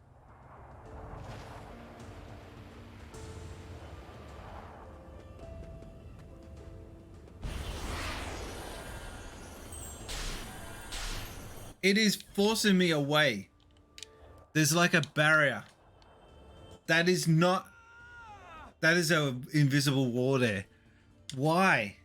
It is forcing me away. There's like a barrier. That is not... That is an invisible wall there. Why?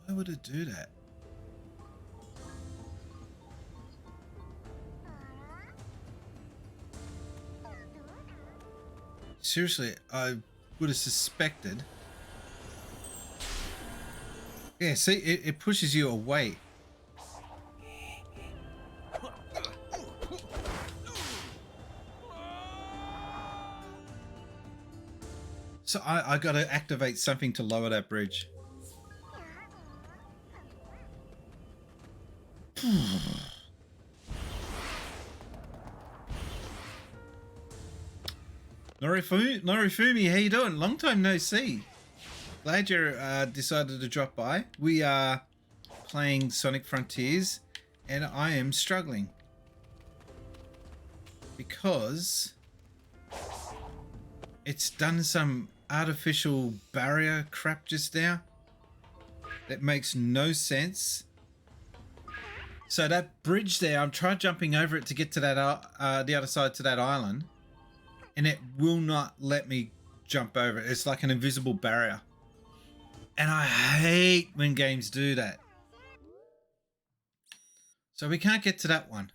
Why would it do that? Seriously, I would have suspected. Yeah, see, it pushes you away. So I got to activate something to lower that bridge. Norifumi, how you doing? Long time no see. Glad you decided to drop by. We are playing Sonic Frontiers, and I am struggling because it's done some artificial barrier crap just now that makes no sense. So that bridge there, I'm trying jumping over it to get to that the other side to that island, and it will not let me jump over it. It's like an invisible barrier. And I hate when games do that. So we can't get to that one.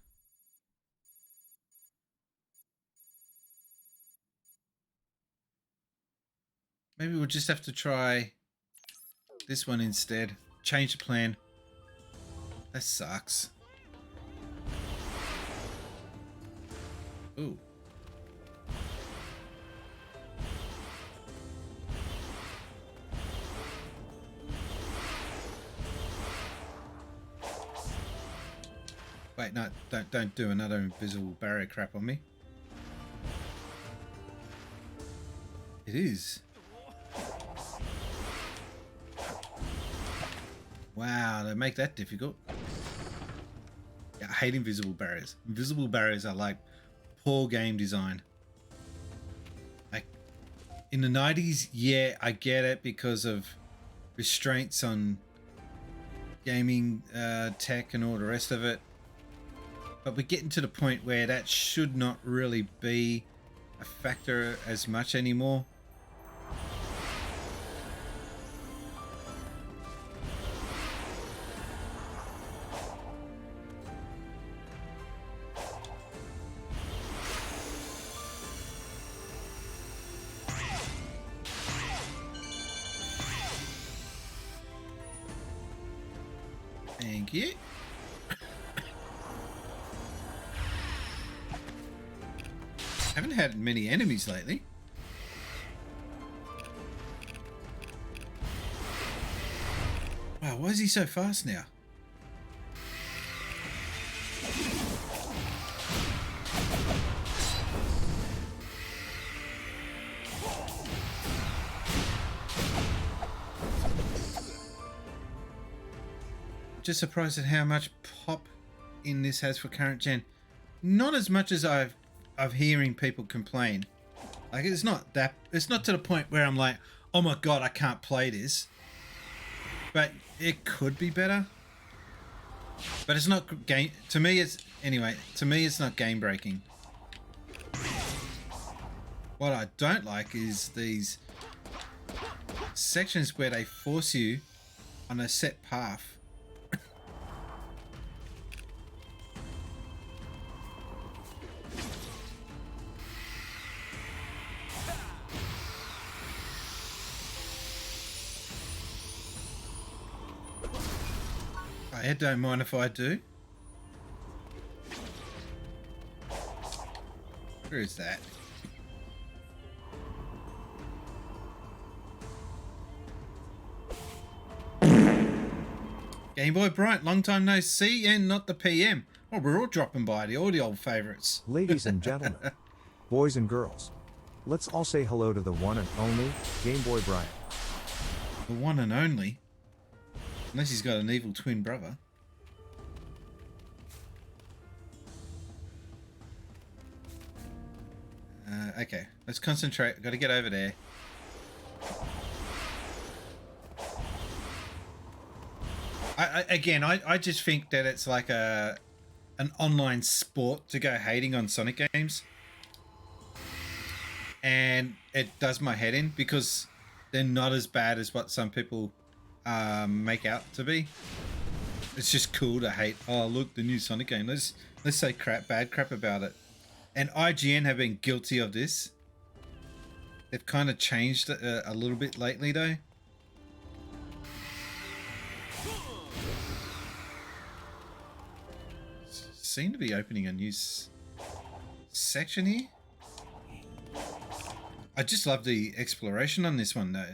Maybe we'll just have to try this one instead. Change the plan. That sucks. Ooh. Wait, no, don't do another invisible barrier crap on me. It is. Wow, they make that difficult. Yeah, I hate invisible barriers. Invisible barriers are like poor game design. Like in the 90s, yeah, I get it because of restraints on gaming tech and all the rest of it. But we're getting to the point where that should not really be a factor as much anymore. Thank you. Haven't had many enemies lately. Wow, why is he so fast now? Just surprised at how much pop in this has for current gen. Not as much as I've hearing people complain. Like it's not to the point where I'm like, oh my god, I can't play this. But it could be better. But it's not game to me. It's not game breaking. What I don't like is these sections where they force you on a set path. I don't mind if I do. Where is that? Game Boy Bryant, long time no see, and not the PM. Oh, we're all dropping by, all the old favourites. Ladies and gentlemen, boys and girls, let's all say hello to the one and only Game Boy Bryant. The one and only? Unless he's got an evil twin brother. Okay, let's concentrate. Got to get over there. I just think that it's like an online sport to go hating on Sonic games. And it does my head in because they're not as bad as what some people make out to be. It's just cool to hate. Oh, look, the new Sonic game. Let's say bad crap about it. And IGN have been guilty of this. They've kind of changed a little bit lately, though. Seem to be opening a new section here. I just love the exploration on this one, though.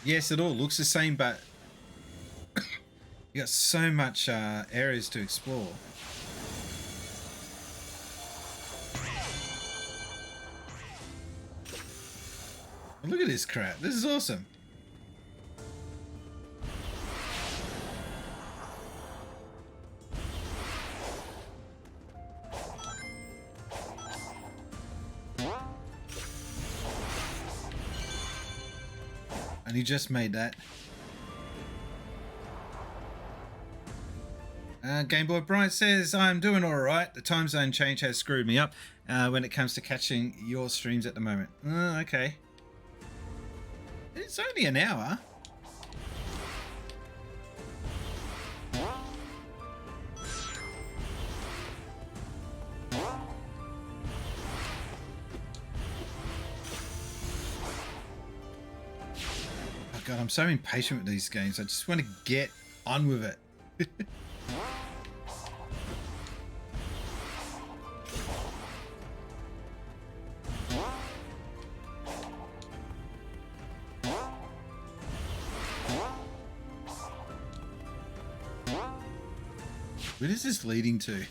Yes, it all looks the same, but you got so much areas to explore. Look at this crap. This is awesome. And he just made that. Game Boy Bright says, I'm doing all right. The time zone change has screwed me up when it comes to catching your streams at the moment. Okay. It's only an hour. Oh God, I'm so impatient with these games. I just want to get on with it. Where is this leading to?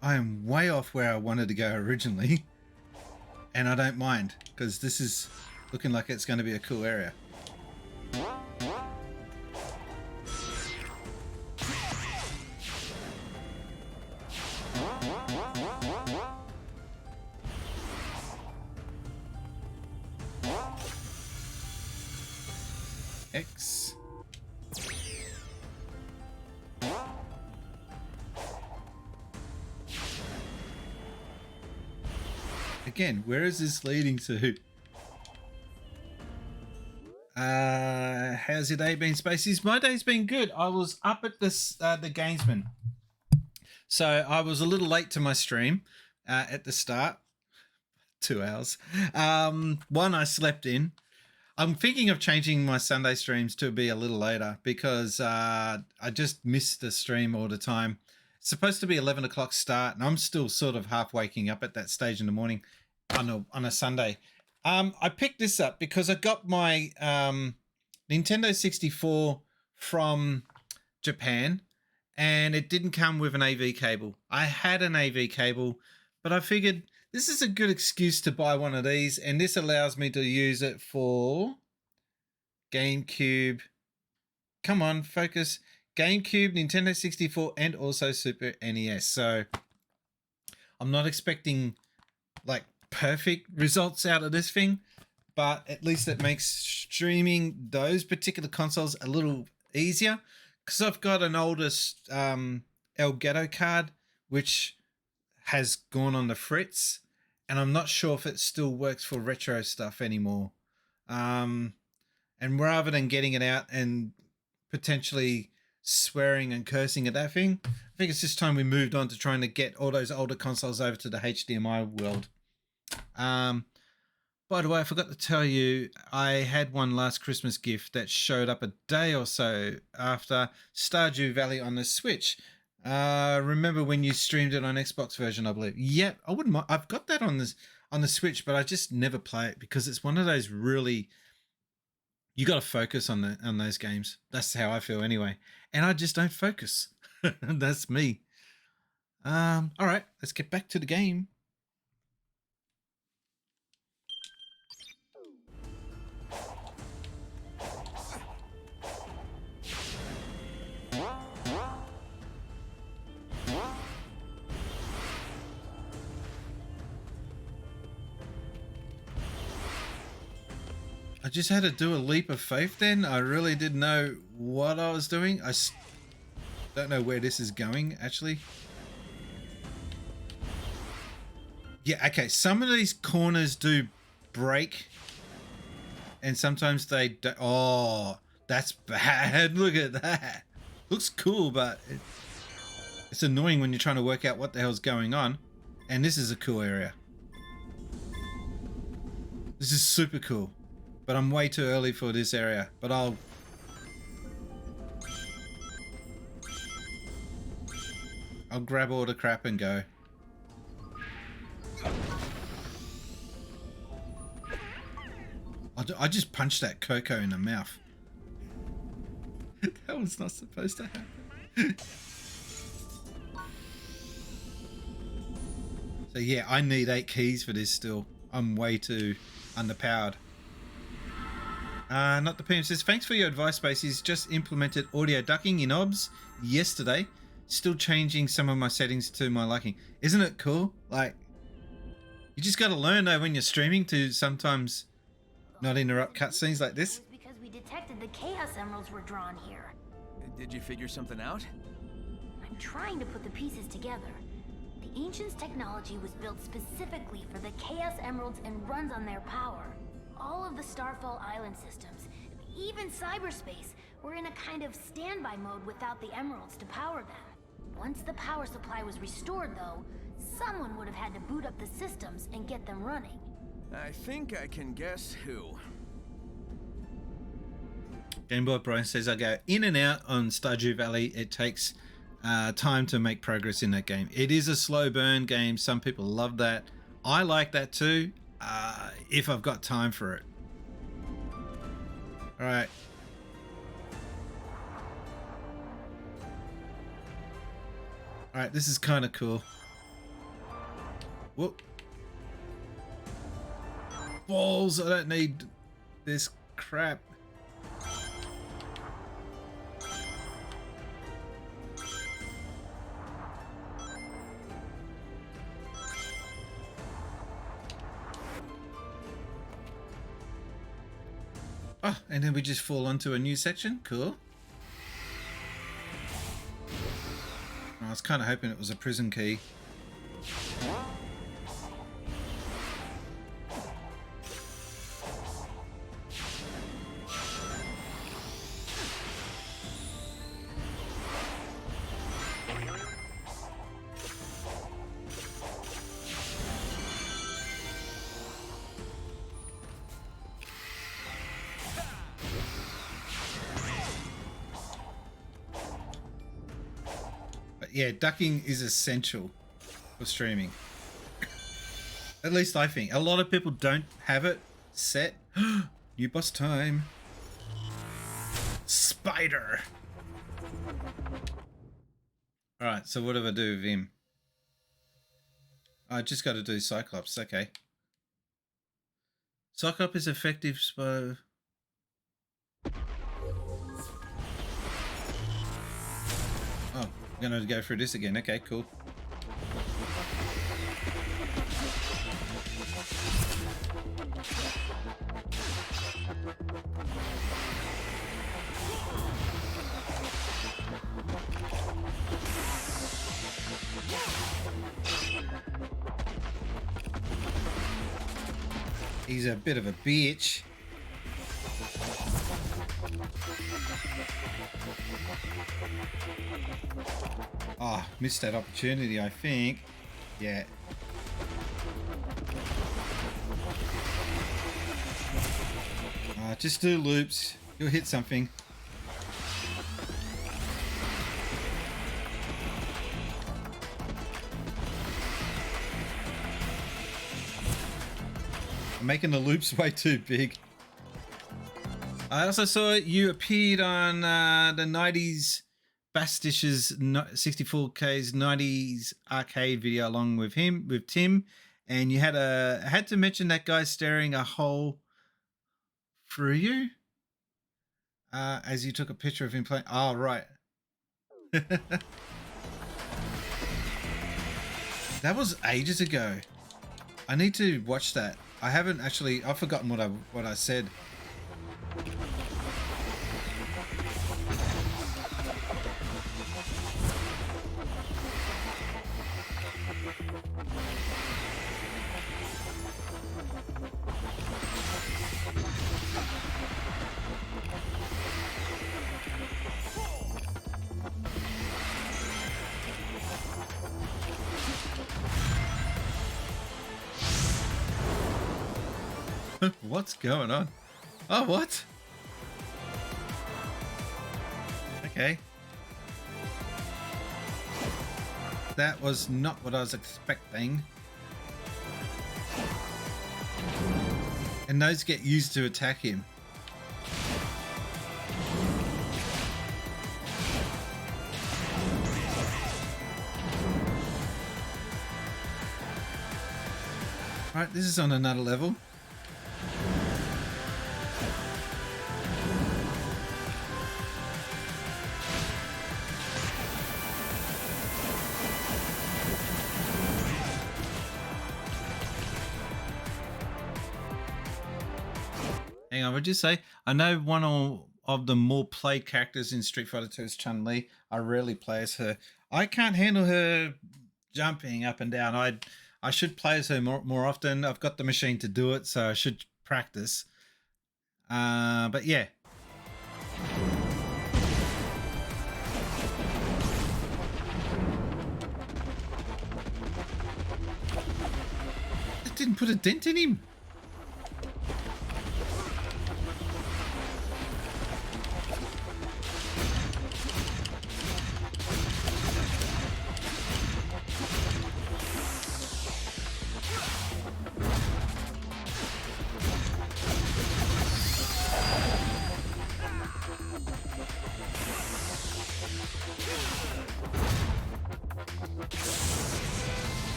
I am way off where I wanted to go originally. And I don't mind, because this is looking like it's going to be a cool area. X. Again, where is this leading to? How's your day been, Spaceys? My day's been good. I was up at this the Gamesman. So I was a little late to my stream at the start. 2 hours. One, I slept in. I'm thinking of changing my Sunday streams to be a little later because I just miss the stream all the time. It's supposed to be 11 o'clock start, and I'm still sort of half waking up at that stage in the morning on a Sunday. I picked this up because I got my Nintendo 64 from Japan, and it didn't come with an AV cable. I had an AV cable, but I figured this is a good excuse to buy one of these, and this allows me to use it for GameCube. Come on, focus. GameCube, Nintendo 64, and also Super NES. So I'm not expecting like perfect results out of this thing, but at least it makes streaming those particular consoles a little easier, because I've got an oldest Elgato card which has gone on the fritz, and I'm not sure if it still works for retro stuff anymore. And rather than getting it out and potentially swearing and cursing at that thing, I think it's just time we moved on to trying to get all those older consoles over to the HDMI world. By the way, I forgot to tell you, I had one last Christmas gift that showed up a day or so after Stardew Valley on the Switch. Remember when you streamed it on Xbox version, I believe? Yeah, I wouldn't mind. I've got that on the Switch, but I just never play it because it's one of those really, you got to focus on those games. That's how I feel anyway, and I just don't focus. That's me. All right, let's get back to the game. I just had to do a leap of faith then. I really didn't know what I was doing. I don't know where this is going, actually. Yeah, okay. Some of these corners do break. And sometimes they don't. Oh, that's bad. Look at that. Looks cool, but it's annoying when you're trying to work out what the hell's going on. And this is a cool area. This is super cool. But I'm way too early for this area. But I'll grab all the crap and go. I just punched that Coco in the mouth. That was not supposed to happen. So yeah, I need 8 keys for this still. I'm way too underpowered. Not the PM says, thanks for your advice, Spaceys. Just implemented audio ducking in OBS yesterday. Still changing some of my settings to my liking. Isn't it cool? Like, you just got to learn though when you're streaming to sometimes not interrupt cutscenes like this. Because we did detected the Chaos Emeralds were drawn here. Did you figure something out? I'm trying to put the pieces together. The Ancients' technology was built specifically for the Chaos Emeralds and runs on their power. All of the Starfall Island systems, even cyberspace, were in a kind of standby mode without the Emeralds to power them. Once the power supply was restored, though, someone would have had to boot up the systems and get them running. I think I can guess who. Game Boy Brian says, I go in and out on Stardew Valley. It takes time to make progress in that game. It is a slow burn game. Some people love that. I like that too, if I've got time for it. All right. All right, this is kind of cool. Whoop. Balls, I don't need this crap. Oh, and then we just fall onto a new section. Cool. I was kind of hoping it was a prison key. Yeah, ducking is essential for streaming. At least I think. A lot of people don't have it set. New boss time. Spider. Alright, so what do I do with him? I just got to do Cyclops. Okay. Cyclops is effective, so... Oh. Gonna go through this again. Okay, cool. He's a bit of a bitch. Oh, missed that opportunity, I think. Yeah. Just do loops. You'll hit something. I'm making the loops way too big. I also saw you appeared on the 90s Bastish's 64K's 90s arcade video along with him, with Tim, and you had to mention that guy staring a hole through you as you took a picture of him playing. Oh, right. That was ages ago. I need to watch that. I haven't actually. I've forgotten what I said. What's going on? Oh, what? Okay. That was not what I was expecting. And those get used to attack him. Alright, this is on another level. Hang on, would you say? I know one of the more played characters in Street Fighter 2 is Chun-Li. I rarely play as her. I can't handle her jumping up and down. I should play as her more often. I've got the machine to do it, so I should practice. But yeah. It didn't put a dent in him.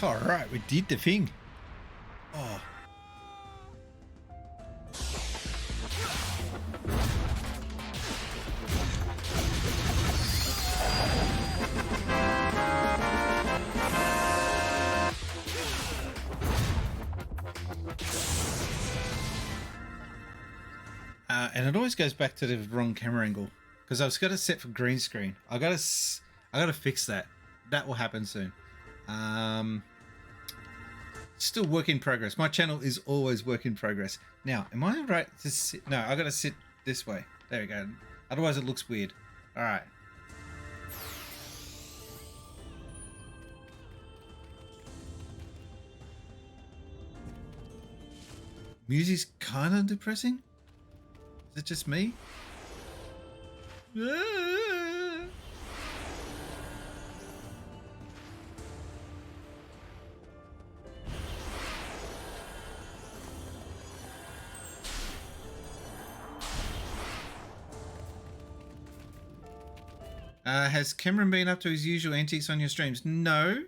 All right, we did the thing. Oh. And it always goes back to the wrong camera angle because I was got it set for green screen. I gotta fix that. That will happen soon. Still work in progress. My channel is always work in progress. Now, am I right to sit? No, I gotta sit this way. There we go. Otherwise it looks weird. All right. Music's kind of depressing. Is it just me? Has Cameron been up to his usual antics on your streams? No.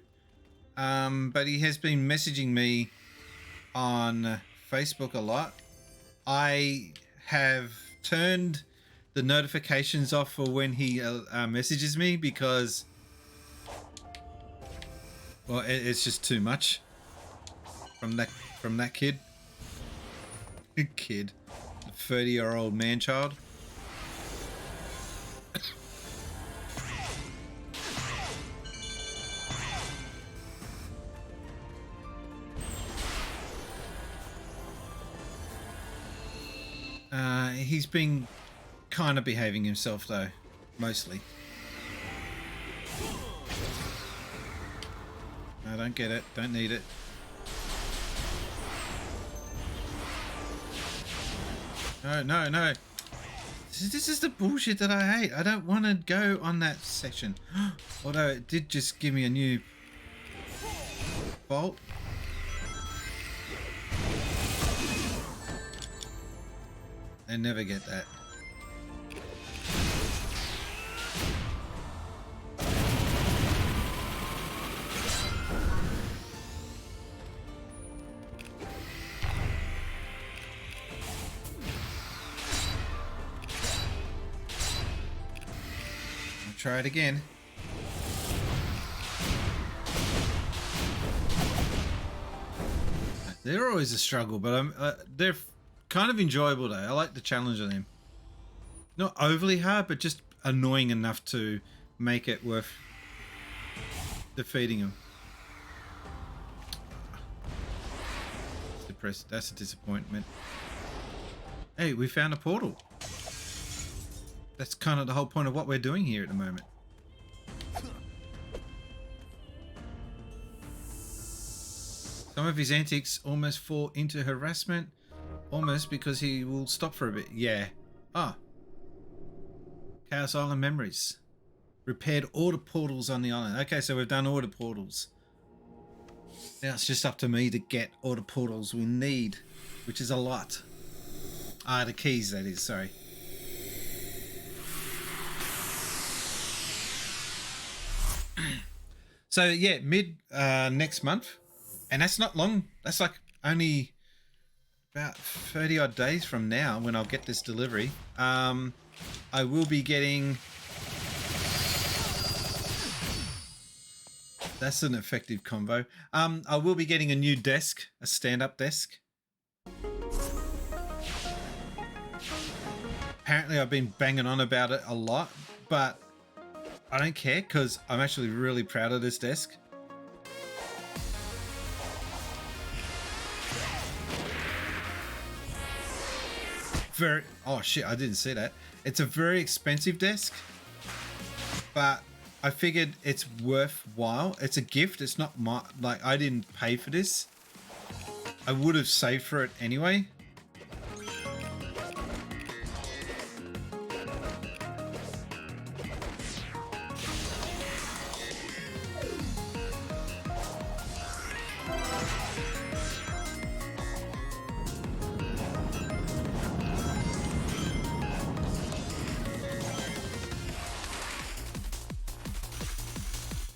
But he has been messaging me on Facebook a lot. I have turned the notifications off for when he messages me because, well, it's just too much from that kid. Kid, 30-year-old man-child. He's been kind of behaving himself though, mostly. I don't get it, don't need it. No. This is the bullshit that I hate. I don't want to go on that section. Although it did just give me a new bolt. I never get that. I'll try it again. They're always a struggle, but they're kind of enjoyable though. I like the challenge of them. Not overly hard, but just annoying enough to make it worth defeating them. Depressed. That's a disappointment. Hey, we found a portal. That's kind of the whole point of what we're doing here at the moment. Some of his antics almost fall into harassment. Almost, because he will stop for a bit. Yeah. Ah. Chaos Island memories. Repaired all the portals on the island. Okay, so we've done all the portals. Now it's just up to me to get all the portals we need, which is a lot. Ah, the keys, that is. Sorry. So, yeah, mid next month. And that's not long. That's like only about 30 odd days from now when I'll get this delivery. I will be getting... That's an effective combo. I will be getting a new desk, a stand-up desk. apparently I've been banging on about it a lot, but I don't care because I'm actually really proud of this desk. Oh shit, I didn't see that. It's a very expensive desk, but I figured it's worthwhile. It's a gift. It's not my, like, I didn't pay for this. I would have saved for it anyway.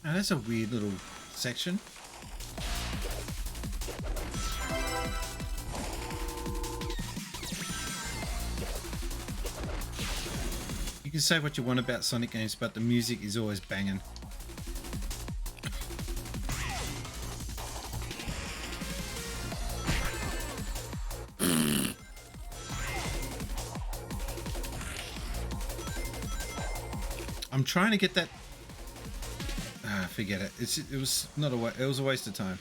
Now that's a weird little section. You can say what you want about Sonic games, but the music is always banging. I'm trying to get that. Forget it. It was not a. It was a waste of time.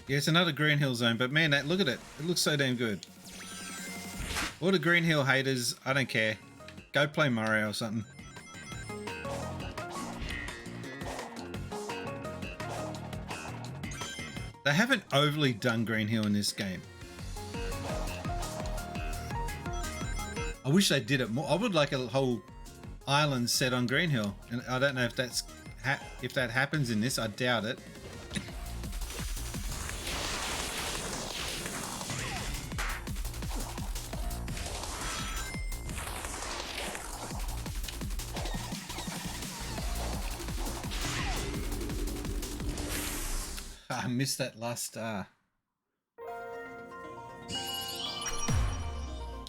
Yeah, it's another Green Hill zone, but man, look at it. It looks so damn good. All the Green Hill haters, I don't care. Go play Mario or something. They haven't overly done Green Hill in this game. I wish they did it more. I would like a whole island set on Green Hill, and I don't know if that's if that happens in this. I doubt it. I missed that last star.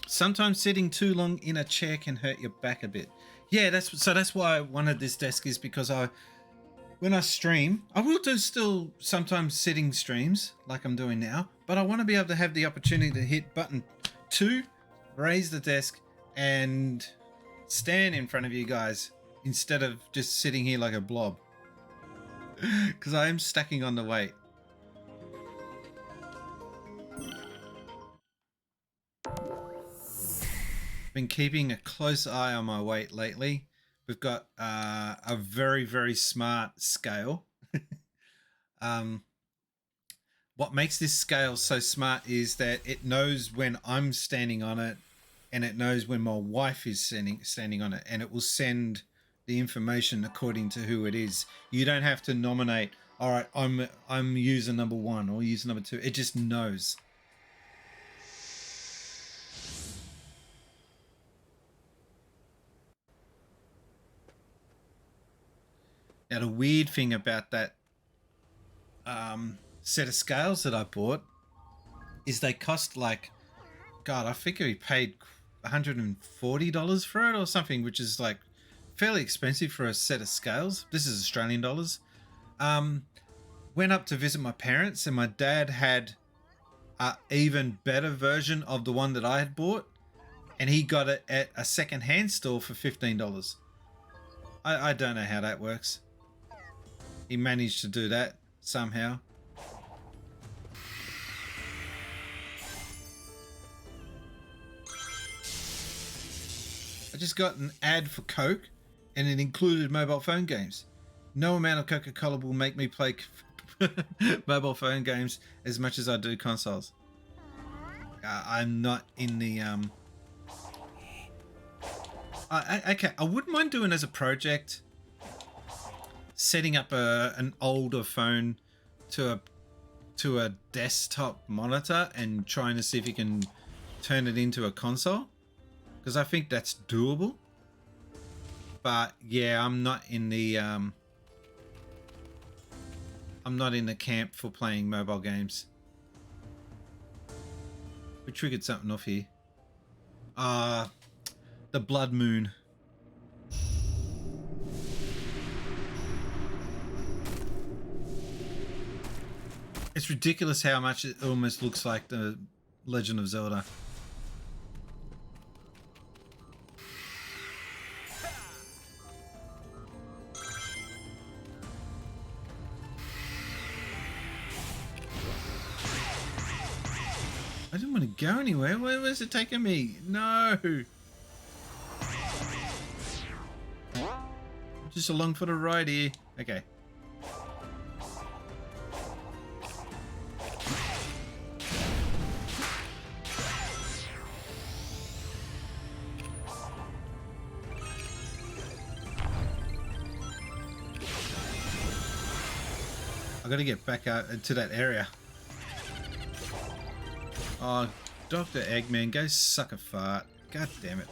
Sometimes sitting too long in a chair can hurt your back a bit. Yeah, that's why I wanted this desk, is because when I stream, I will do still sometimes sitting streams like I'm doing now, but I want to be able to have the opportunity to hit button 2, raise the desk, and stand in front of you guys instead of just sitting here like a blob. Because I am stacking on the weight. Been keeping a close eye on my weight lately. We've got a very, very smart scale. What makes this scale so smart is that it knows when I'm standing on it, and it knows when my wife is standing on it, and it will send the information according to who it is. You don't have to nominate, all right, I'm user number 1 or user number 2. It just knows. Now, the weird thing about that set of scales that I bought is they cost like, God, I figure we paid $140 for it or something, which is like fairly expensive for a set of scales. This is Australian dollars. Went up to visit my parents, and my dad had an even better version of the one that I had bought, and he got it at a second-hand store for $15. I don't know how that works. He managed to do that somehow. I just got an ad for Coke, and it included mobile phone games. No amount of Coca-Cola will make me play mobile phone games as much as I do consoles. I'm not in the... okay, I wouldn't mind doing as a project, setting up an older phone to a desktop monitor and trying to see if you can turn it into a console, because I think that's doable. But yeah, I'm not in the camp for playing mobile games. We triggered something off here. The Blood Moon. It's ridiculous how much it almost looks like the Legend of Zelda. I didn't want to go anywhere. Where's it taking me? No. Just along for the ride here. Okay. I gotta get back out to that area. Oh, Dr. Eggman, go suck a fart. God damn it.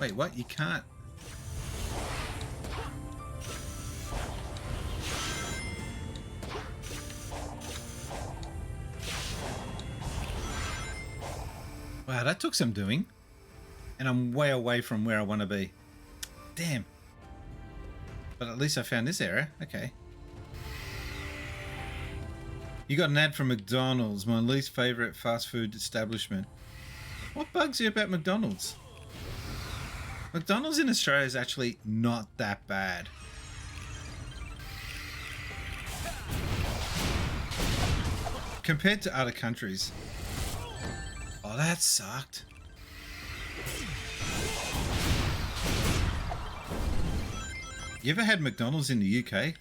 Wait, what? You can't. Wow, that took some doing. And I'm way away from where I want to be. Damn. But at least I found this area. Okay. You got an ad from McDonald's, my least favorite fast food establishment. What bugs you about McDonald's? McDonald's in Australia is actually not that bad. Compared to other countries. Oh, that sucked. You ever had McDonald's in the UK?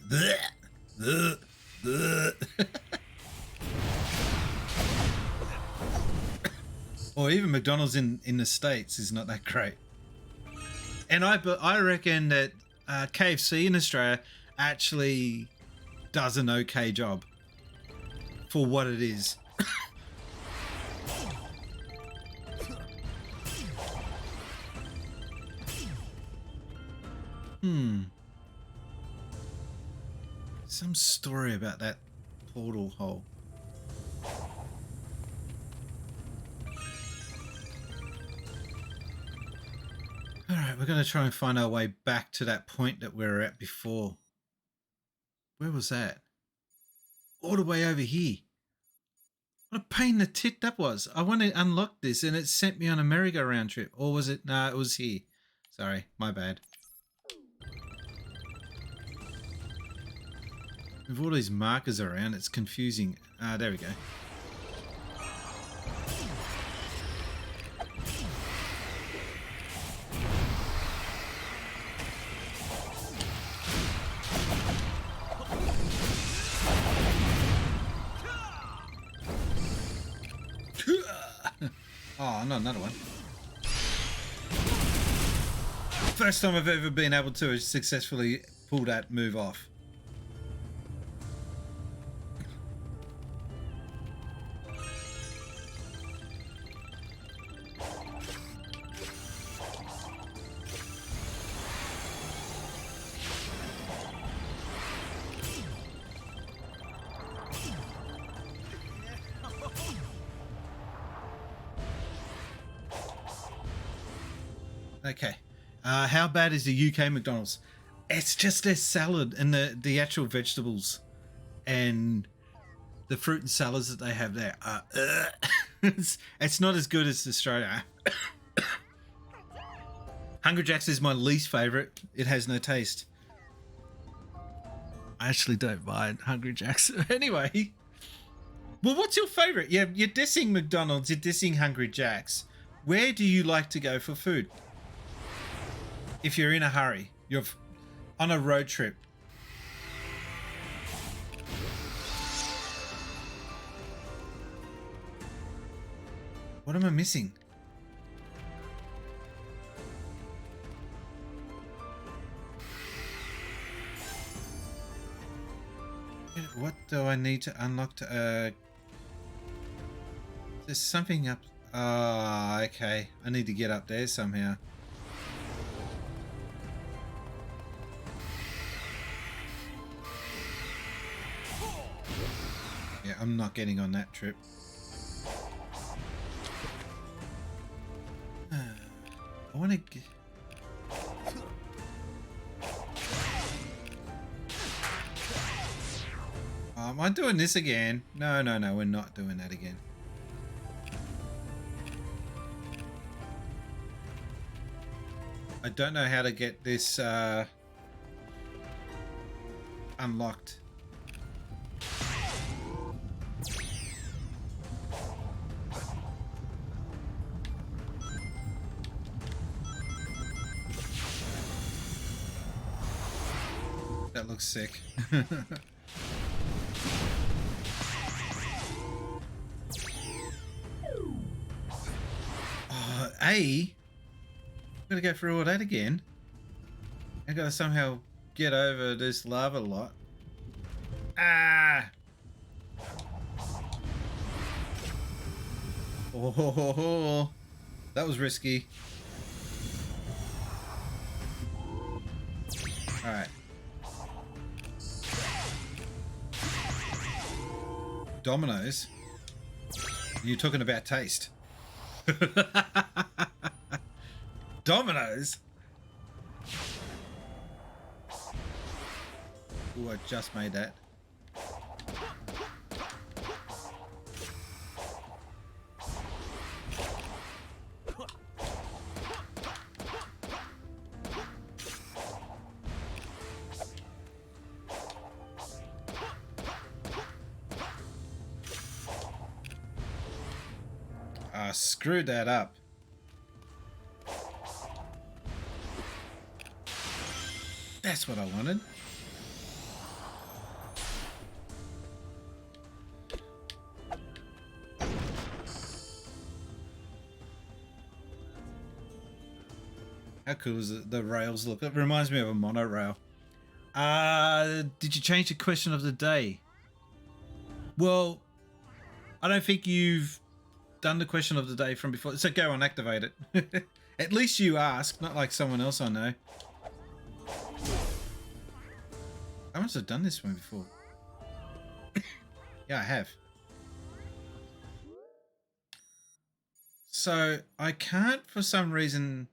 Or even McDonald's in the States is not that great. And I reckon that KFC in Australia actually does an okay job for what it is. Some story about that portal hole. Alright, we're going to try and find our way back to that point that we were at before. Where was that? All the way over here. What a pain in the tit that was. I want to unlock this and it sent me on a merry-go-round trip. Or was it? No, it was here. Sorry, my bad. With all these markers around, it's confusing. There we go. Oh, not another one. First time I've ever been able to successfully pull that move off. Okay. How bad is the UK McDonald's? It's just their salad and the actual vegetables and the fruit and salads that they have there. It's not as good as Australia. Hungry Jack's is my least favourite. It has no taste. I actually don't mind Hungry Jack's. Anyway. Well, what's your favourite? You're dissing McDonald's. You're dissing Hungry Jack's. Where do you like to go for food? If you're in a hurry, you're on a road trip. What am I missing? What do I need to unlock to, there's something up. Ah, okay. I need to get up there somehow. Yeah, I'm not getting on that trip. I want want to get... Oh, am I doing this again? No, no, no, we're not doing that again. I don't know how to get this unlocked. That looks sick. Oh, A? Gotta go through all that again. I gotta somehow get over this lava lot. Ah! Oh, ho, ho, ho. That was risky. Alright. Dominoes? You're talking about taste. Dominoes? Ooh, I just made that. Ah, screwed that up. That's what I wanted. How cool is it? The rails look. It reminds me of a monorail. Did you change the question of the day? Well, I don't think you've done the question of the day from before. So go and activate it. At least you asked, not like someone else I know. I must have done this one before. Yeah, I have. So I can't, for some reason.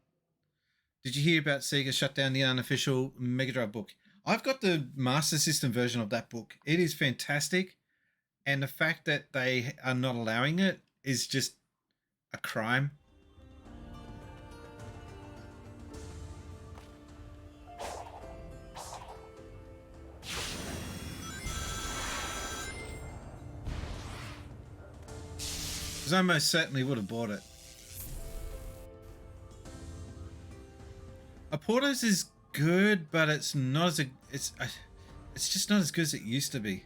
Did you hear about Sega shut down the unofficial Mega Drive book? I've got the Master System version of that book. It is fantastic. And the fact that they are not allowing it is just a crime. Because I most certainly would have bought it. A Portos is good, but it's not as it's just not as good as it used to be.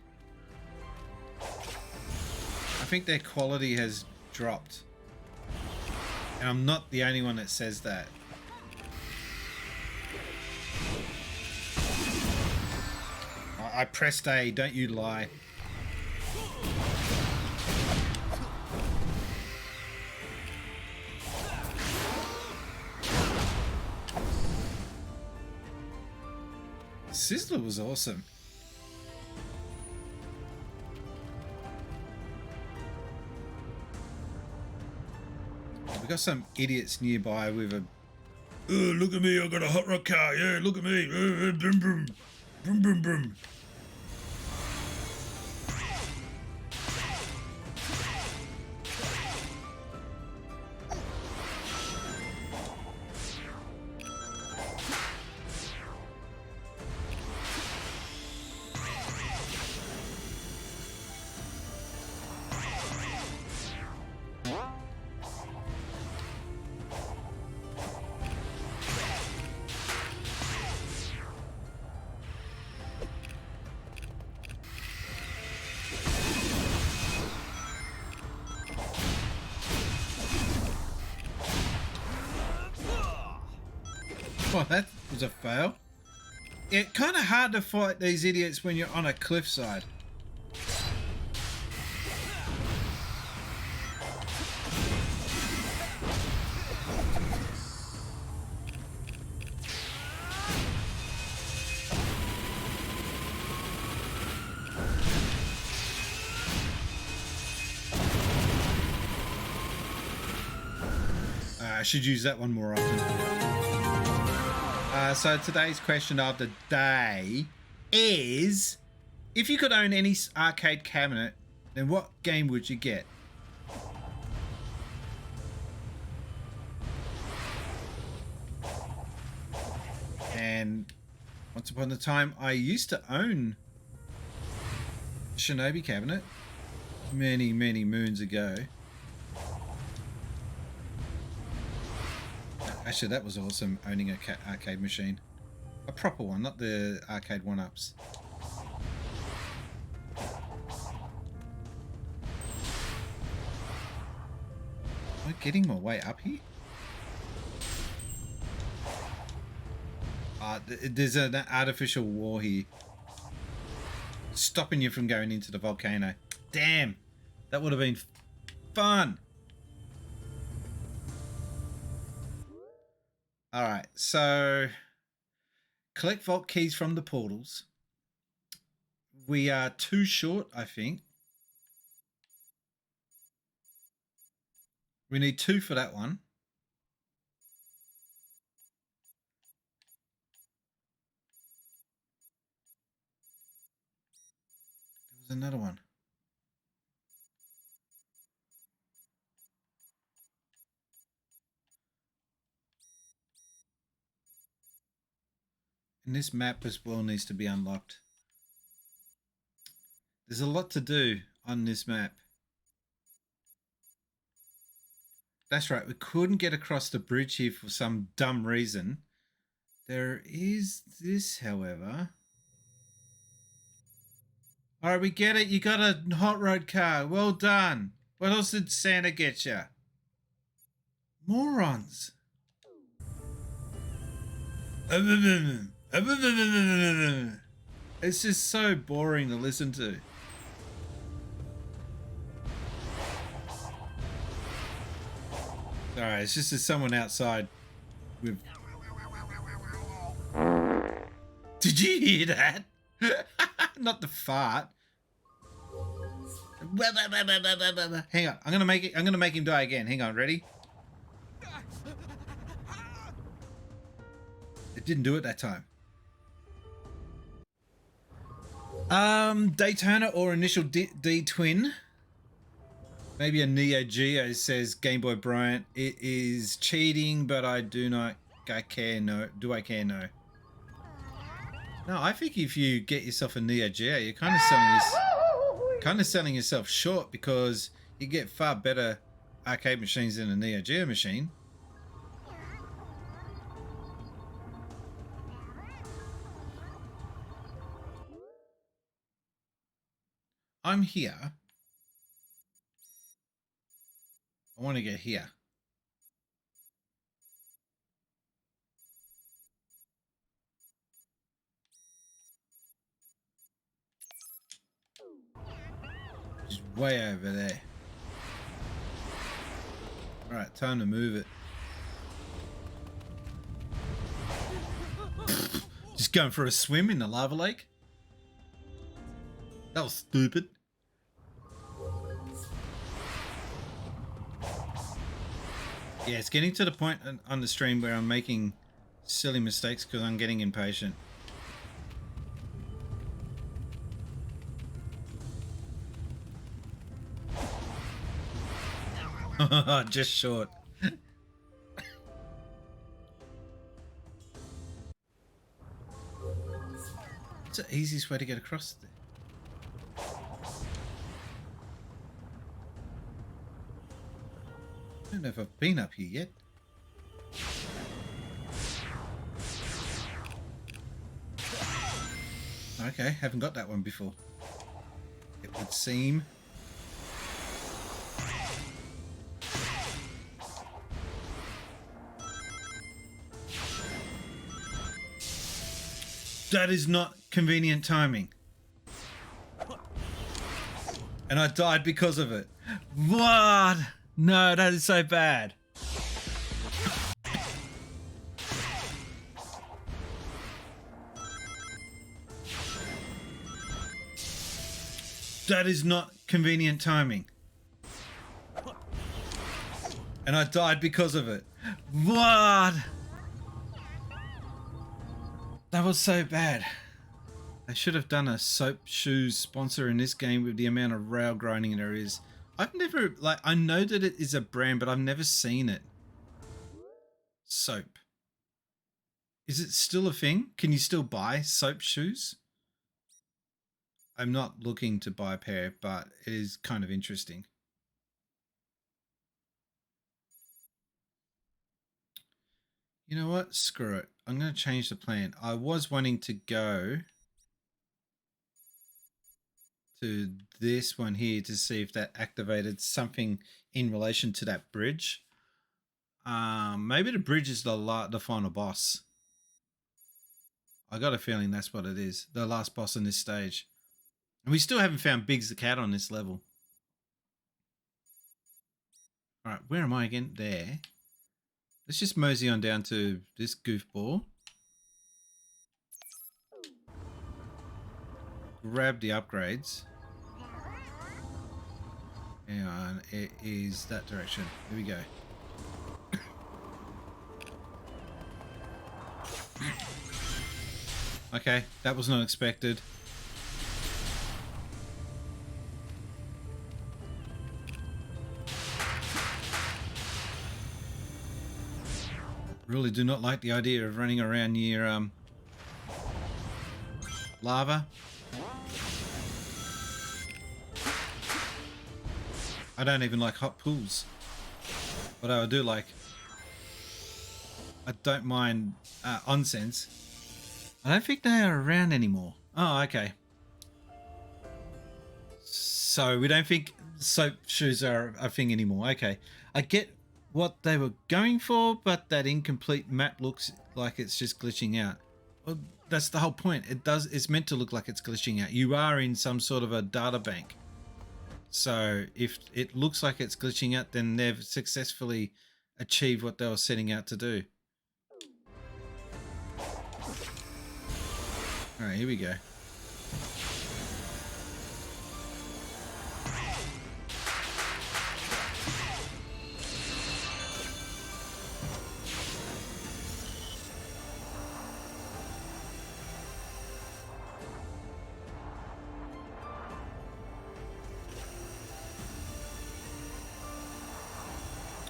I think their quality has dropped, and I'm not the only one that says that. I pressed A. Don't you lie. Sizzler was awesome. We got some idiots nearby with a... Oh, look at me, I got a hot rod car. Yeah, look at me. Boom, boom. Boom, boom, boom. Well, that was a fail. It's kind of hard to fight these idiots when you're on a cliffside. I should use that one more often. So today's question of the day is, if you could own any arcade cabinet, then what game would you get? And once upon a time, I used to own a Shinobi cabinet many, many moons ago. Actually, that was awesome, owning a arcade machine. A proper one, not the arcade one-ups. Am I getting my way up here? There's an artificial wall here, stopping you from going into the volcano. Damn, that would have been fun. Alright, so collect vault keys from the portals. We are too short, I think. We need 2 for that one. There was another one. And this map as well needs to be unlocked. There's a lot to do on this map. That's right, we couldn't get across the bridge here for some dumb reason. There is this, however. Alright, we get it. You got a hot rod car. Well done. What else did Santa get you? Morons. It's just so boring to listen to. Alright, it's just there's someone outside with... Did you hear that? Not the fart. Hang on, I'm gonna make him die again. Hang on, ready? It didn't do it that time. Daytona or initial D twin. Maybe a Neo Geo, says Game Boy Bryant. It is cheating, but I care. No. Do I care? No. No, I think if you get yourself a Neo Geo, you're kind of selling yourself short, because you get far better arcade machines than a Neo Geo machine. I'm here. I want to get here. Just way over there. Alright, time to move it. Just going for a swim in the lava lake? That was stupid. Yeah, it's getting to the point on the stream where I'm making silly mistakes because I'm getting impatient. Just short. What's the easiest way to get across there? I don't know if I've been up here yet. Okay, haven't got that one before. It would seem. That is not convenient timing. And I died because of it. What? No, that is so bad. That is not convenient timing. And I died because of it. What? That was so bad. They should have done a soap shoes sponsor in this game with the amount of rail grinding there is. I've never, like, I know that it is a brand, but I've never seen it. Soap. Is it still a thing? Can you still buy soap shoes? I'm not looking to buy a pair, but it is kind of interesting. You know what? Screw it. I'm going to change the plan. I was wanting to go to this one here to see if that activated something in relation to that bridge. Maybe the bridge is the final boss. I got a feeling that's what it is. The last boss in this stage. And we still haven't found Biggs the cat on this level. All right, where am I again? There. Let's just mosey on down to this goofball. Grab the upgrades. And it is that direction. Here we go. Okay, that was not expected. Really do not like the idea of running around near lava. I don't even like hot pools. Although I do like, I don't mind onsens. I don't think they are around anymore. Oh, okay. So we don't think soap shoes are a thing anymore. Okay. I get what they were going for, but that incomplete map looks like it's just glitching out. Well, that's the whole point. It's meant to look like it's glitching out. You are in some sort of a data bank. So if it looks like it's glitching out, then they've successfully achieved what they were setting out to do. All right, here we go.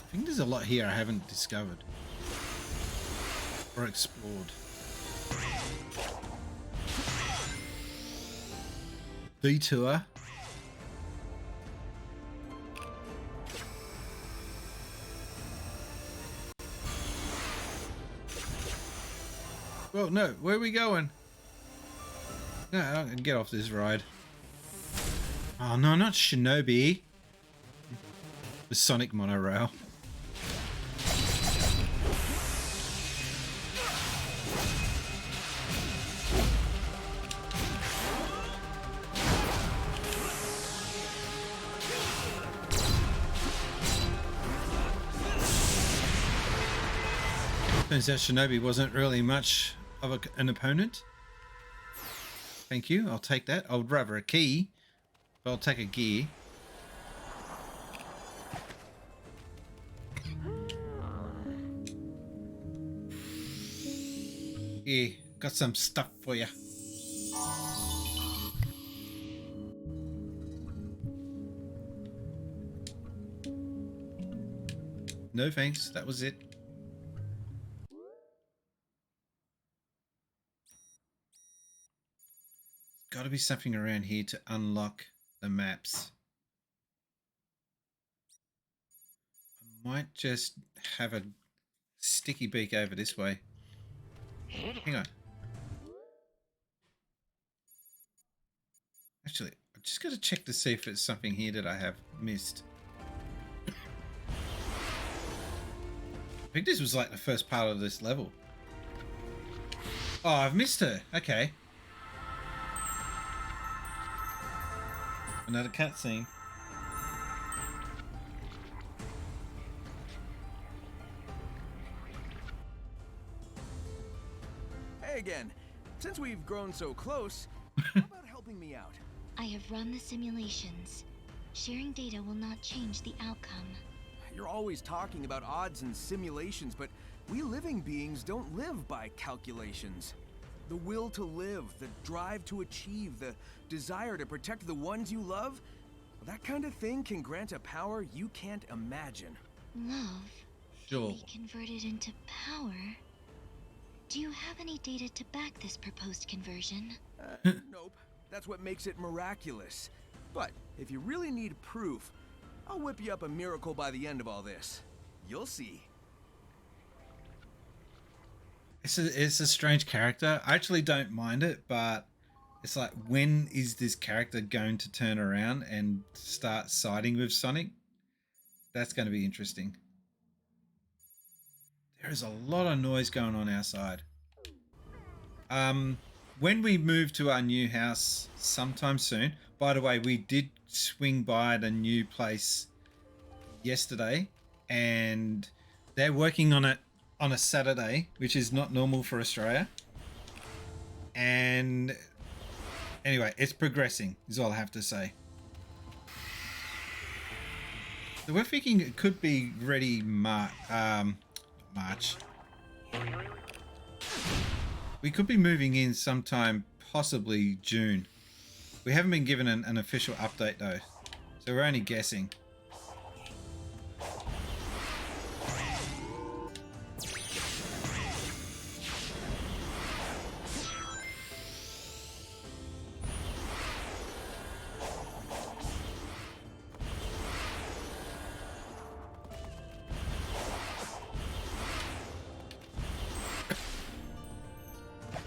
I think there's a lot here I haven't discovered or explored. Detour. Well, no, where are we going? No, I can get off this ride. Oh no, not Shinobi. The Sonic monorail. Turns out Shinobi wasn't really much of an opponent. Thank you, I'll take that. I would rather a key, but I'll take a gear. Yeah, got some stuff for you. No thanks, that was it. Got to be something around here to unlock the maps. I might just have a sticky beak over this way. Hang on. Actually, I just got to check to see if it's something here that I have missed. I think this was like the first part of this level. Oh, I've missed her. Okay. Another cutscene. Hey again. Since we've grown so close, how about helping me out? I have run the simulations. Sharing data will not change the outcome. you're always talking about odds and simulations, but we living beings don't live by calculations. The will to live, the drive to achieve, the desire to protect the ones you love, that kind of thing can grant a power you can't imagine. Love Sure. can be converted into power. Do you have any data to back this proposed conversion? Nope. That's what makes it miraculous. But if you really need proof, I'll whip you up a miracle by the end of all this. You'll see. It's a strange character. I actually don't mind it, but it's like, when is this character going to turn around and start siding with Sonic? That's going to be interesting. There is a lot of noise going on outside. When we move to our new house sometime soon, by the way, we did swing by the new place yesterday, and they're working on it on a Saturday, which is not normal for Australia. And anyway, it's progressing, is all I have to say. So we're thinking it could be ready March. We could be moving in sometime, possibly June. We haven't been given an official update though, so we're only guessing.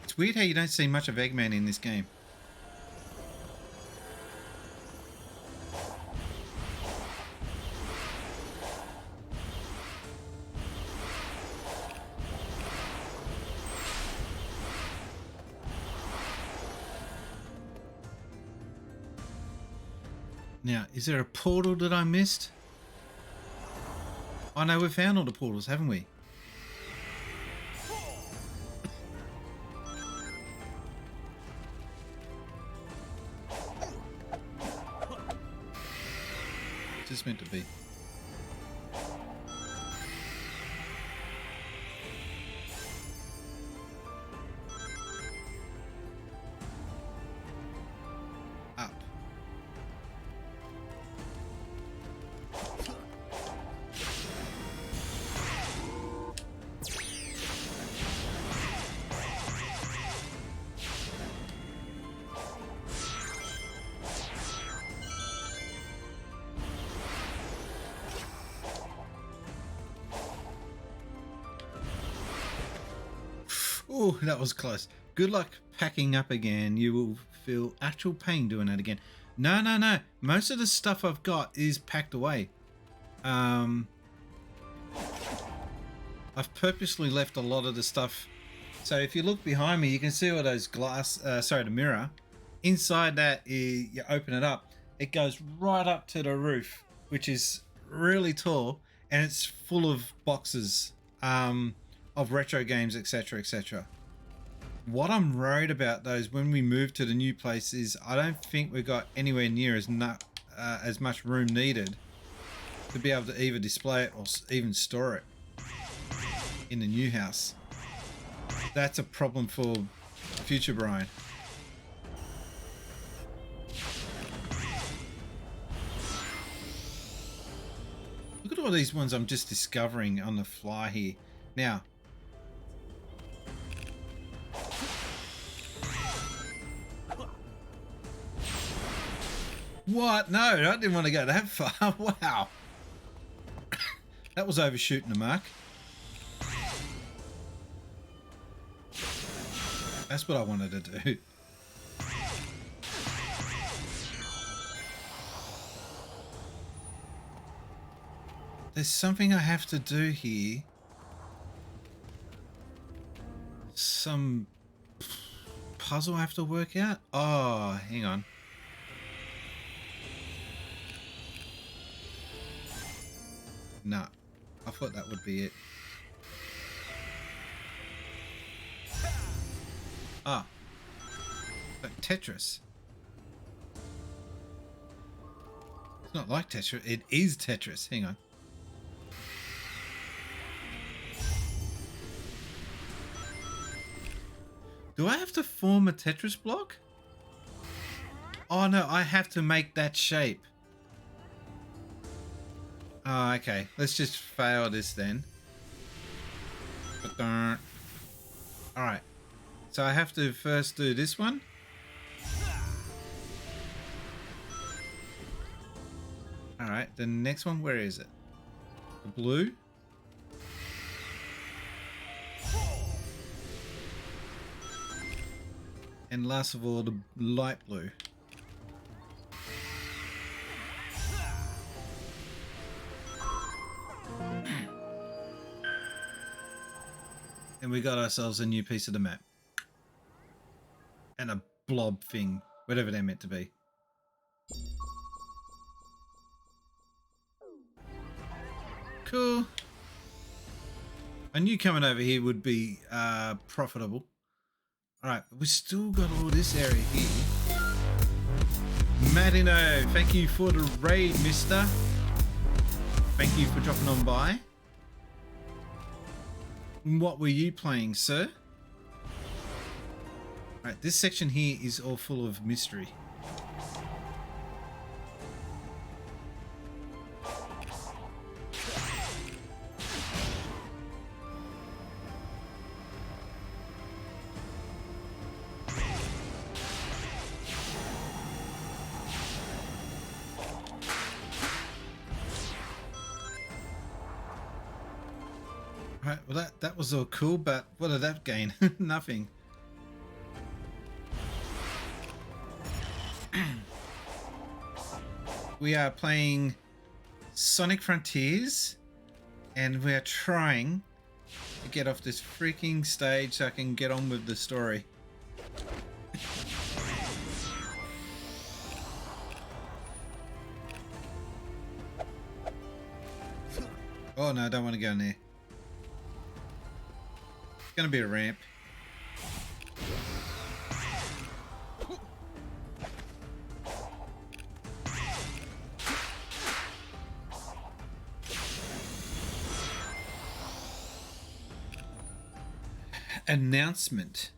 It's weird how you don't see much of Eggman in this game. Now, is there a portal that I missed? Oh no, we've found all the portals, haven't we? What's this meant to be? Up. Oh, that was close. Good luck packing up again. You will feel actual pain doing that again. No, no, no. Most of the stuff I've got is packed away. I've purposely left a lot of the stuff. So if you look behind me, you can see all those glass, the mirror. Inside that, you open it up. It goes right up to the roof, which is really tall. And it's full of boxes. Of retro games, etc., etc. What I'm worried about though is when we move to the new place is I don't think we've got anywhere near as much room needed to be able to either display it or even store it in the new house. That's a problem for future Brian. Look at all these ones I'm just discovering on the fly here. Now, what? No, I didn't want to go that far. Wow. That was overshooting the mark. That's what I wanted to do. There's something I have to do here. Some puzzle I have to work out? Oh, hang on. Nah, I thought that would be it. Ah, like Tetris. It's not like Tetris, it is Tetris. Hang on. Do I have to form a Tetris block? Oh no, I have to make that shape. Oh, okay. Let's just fail this then. Alright. So I have to first do this one. Alright, the next one, where is it? The blue? And last of all, the light blue. And we got ourselves a new piece of the map. And a blob thing, whatever they're meant to be. Cool. I knew coming over here would be profitable. Alright, we still got all this area here. Madino, thank you for the raid, mister. Thank you for dropping on by. What were you playing, sir? Alright, this section here is all full of mystery. Right, well that was all cool, but what did that gain? Nothing. We are playing Sonic Frontiers, and we are trying to get off this freaking stage so I can get on with the story. Oh no, I don't want to go in there. It's gonna be a ramp. Announcement.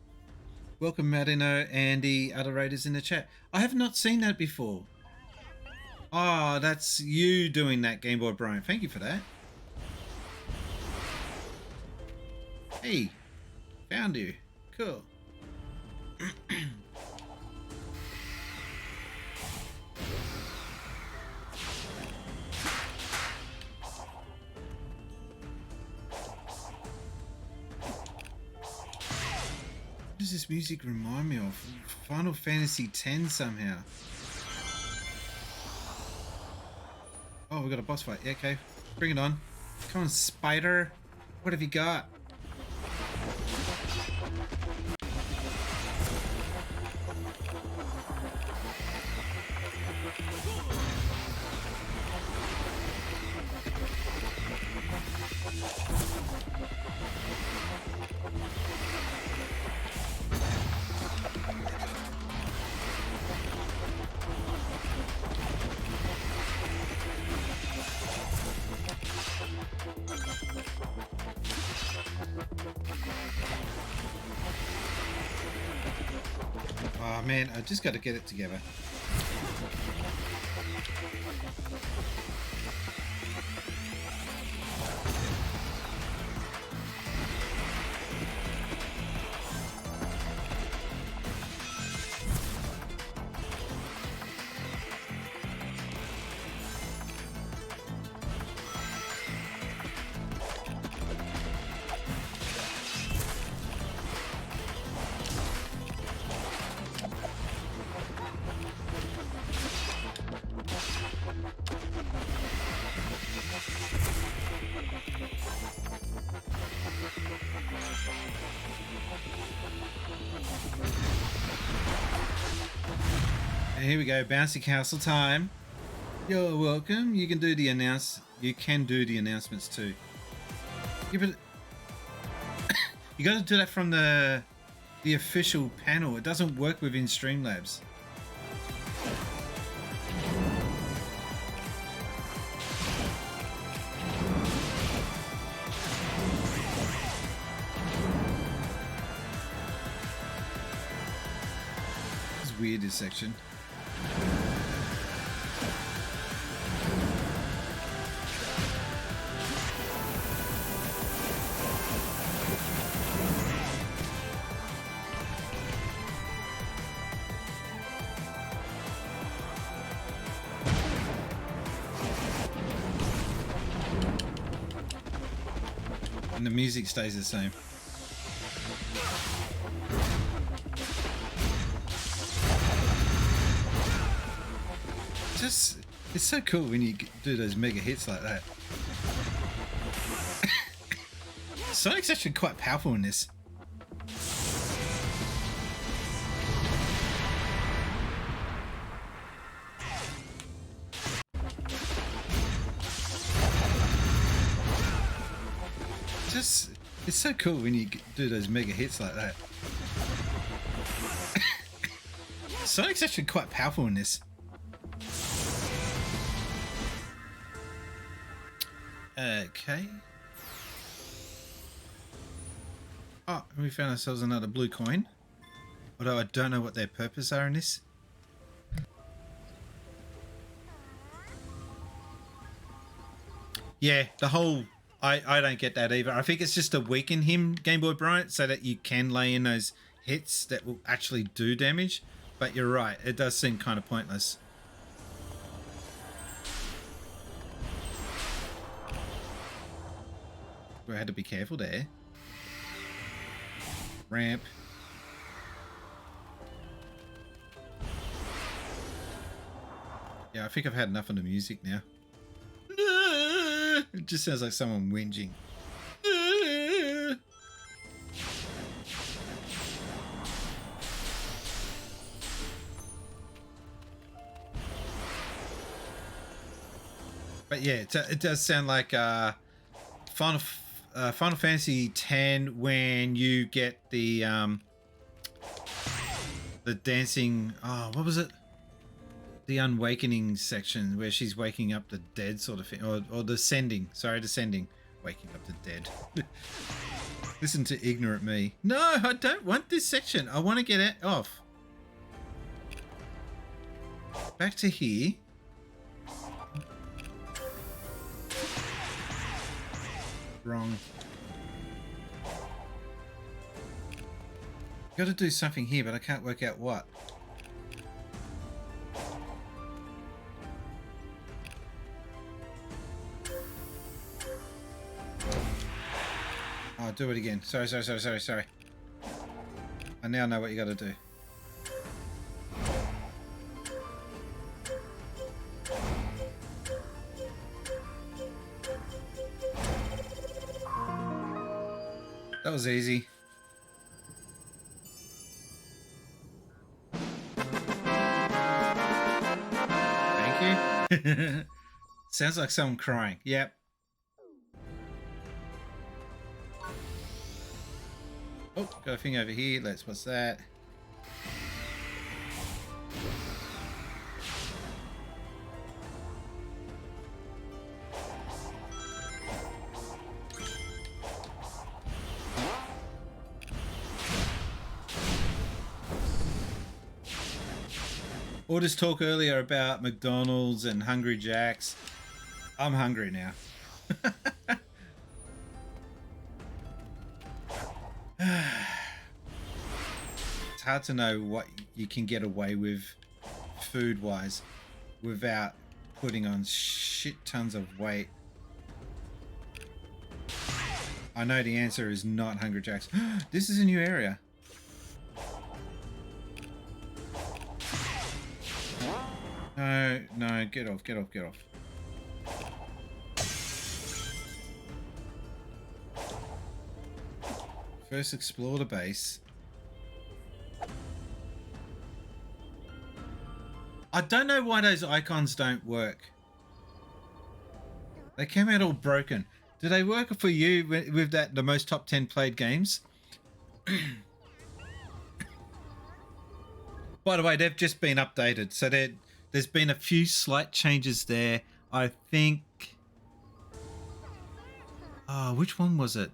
Welcome Marino and the other raiders in the chat. I have not seen that before. Oh, that's you doing that, Game Boy Brian. Thank you for that. Hey, found you. Cool. What does this music remind me of? Final Fantasy X somehow. Oh, we got a boss fight. Yeah, okay. Bring it on. Come on, Spider. What have you got? Oh man, I just got to get it together. And here we go, bouncy castle time. You're welcome. You can do the announcements too. Yeah, but you got to do that from the official panel. It doesn't work within Streamlabs. weird, this section. And the music stays the same. It's so cool when you do those mega hits like that. Sonic's actually quite powerful in this. It's so cool when you do those mega hits like that. Sonic's actually quite powerful in this. Okay. Oh, we found ourselves another blue coin. Although I don't know what their purpose are in this. Yeah, the whole... I don't get that either. I think it's just to weaken him, Game Boy Bryant, so that you can lay in those hits that will actually do damage. But you're right, it does seem kind of pointless. We had to be careful there. Ramp. Yeah, I think I've had enough of the music now. It just sounds like someone whinging. But yeah, it does sound like Final Fantasy X when you get the dancing. Oh, what was it? The Unwakening section where she's waking up the dead, sort of thing, or descending. Sorry, descending, waking up the dead. Listen to ignorant me. No, I don't want this section. I want to get it off. Back to here. Wrong. Got to do something here, but I can't work out what. Oh, do it again. Sorry. I now know what you got to do. That was easy. Thank you. Sounds like someone crying. Yep. Oh, got a thing over here. What's that? All this talk earlier about McDonald's and Hungry Jack's. I'm hungry now. It's hard to know what you can get away with food-wise without putting on shit tons of weight. I know the answer is not Hungry Jack's. This is a new area. No, get off. First explore the base. I don't know why those icons don't work. They came out all broken. Do they work for you with that the most top 10 played games? By the way, they've just been updated, so there's been a few slight changes there. I think... Oh, which one was it?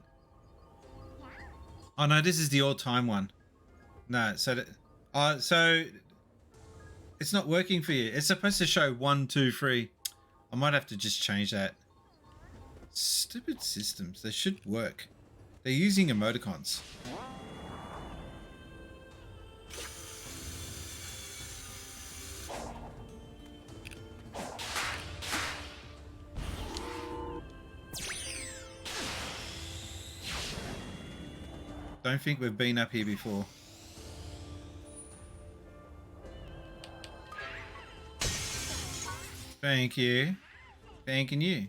Oh no, this is the all-time one. No, so It's not working for you. It's supposed to show 1, 2, 3. I might have to just change that. Stupid systems. They should work. They're using emoticons. Don't think we've been up here before. Thank you. Thanking you.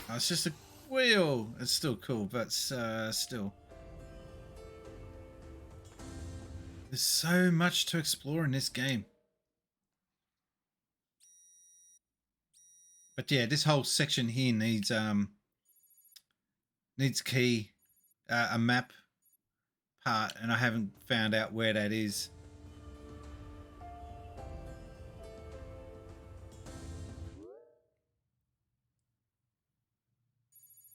Oh, it's just a wheel. It's still cool, but still. There's so much to explore in this game. But yeah, this whole section here needs key, a map part, and I haven't found out where that is.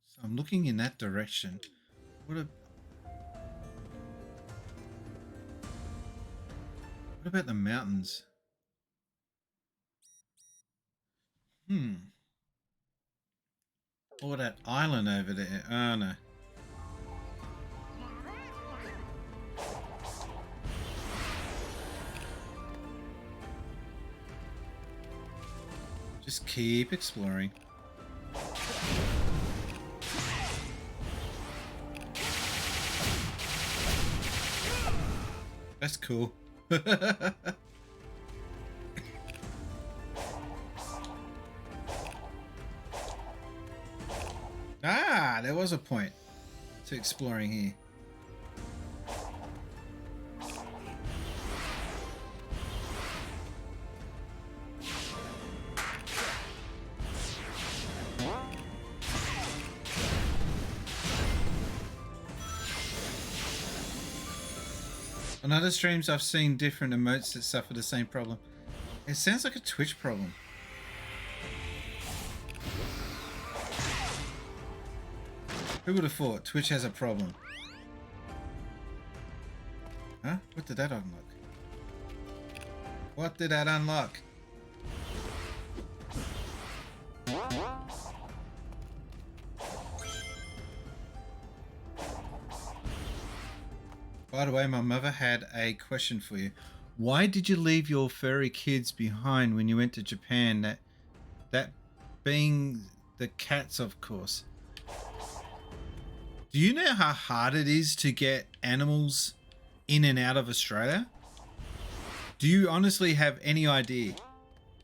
So I'm looking in that direction. What about the mountains? Or that island over there. Oh no. Just keep exploring. That's cool. Ah, there was a point to exploring here. On other streams, I've seen different emotes that suffer the same problem. It sounds like a Twitch problem. Who would have thought Twitch has a problem? Huh? What did that unlock? What did that unlock? By the way, my mother had a question for you. Why did you leave your furry kids behind when you went to Japan? That being the cats, of course. Do you know how hard it is to get animals in and out of Australia? Do you honestly have any idea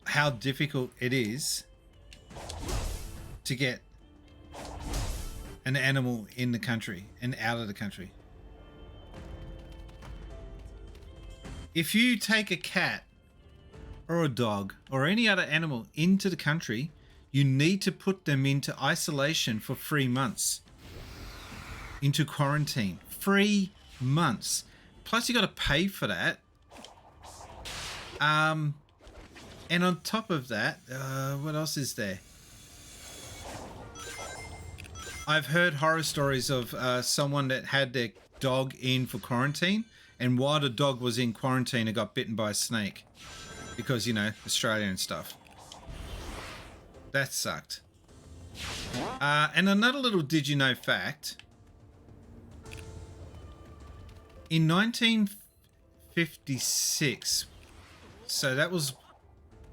how difficult it is to get an animal in the country and out of the country? If you take a cat or a dog or any other animal into the country, you need to put them into isolation for 3 months. Into quarantine. 3 months. Plus you got to pay for that. And on top of that, what else is there? I've heard horror stories of someone that had their dog in for quarantine, and while the dog was in quarantine, it got bitten by a snake. Because, you know, Australia and stuff. That sucked. And another little did you know fact. In 1956, so that was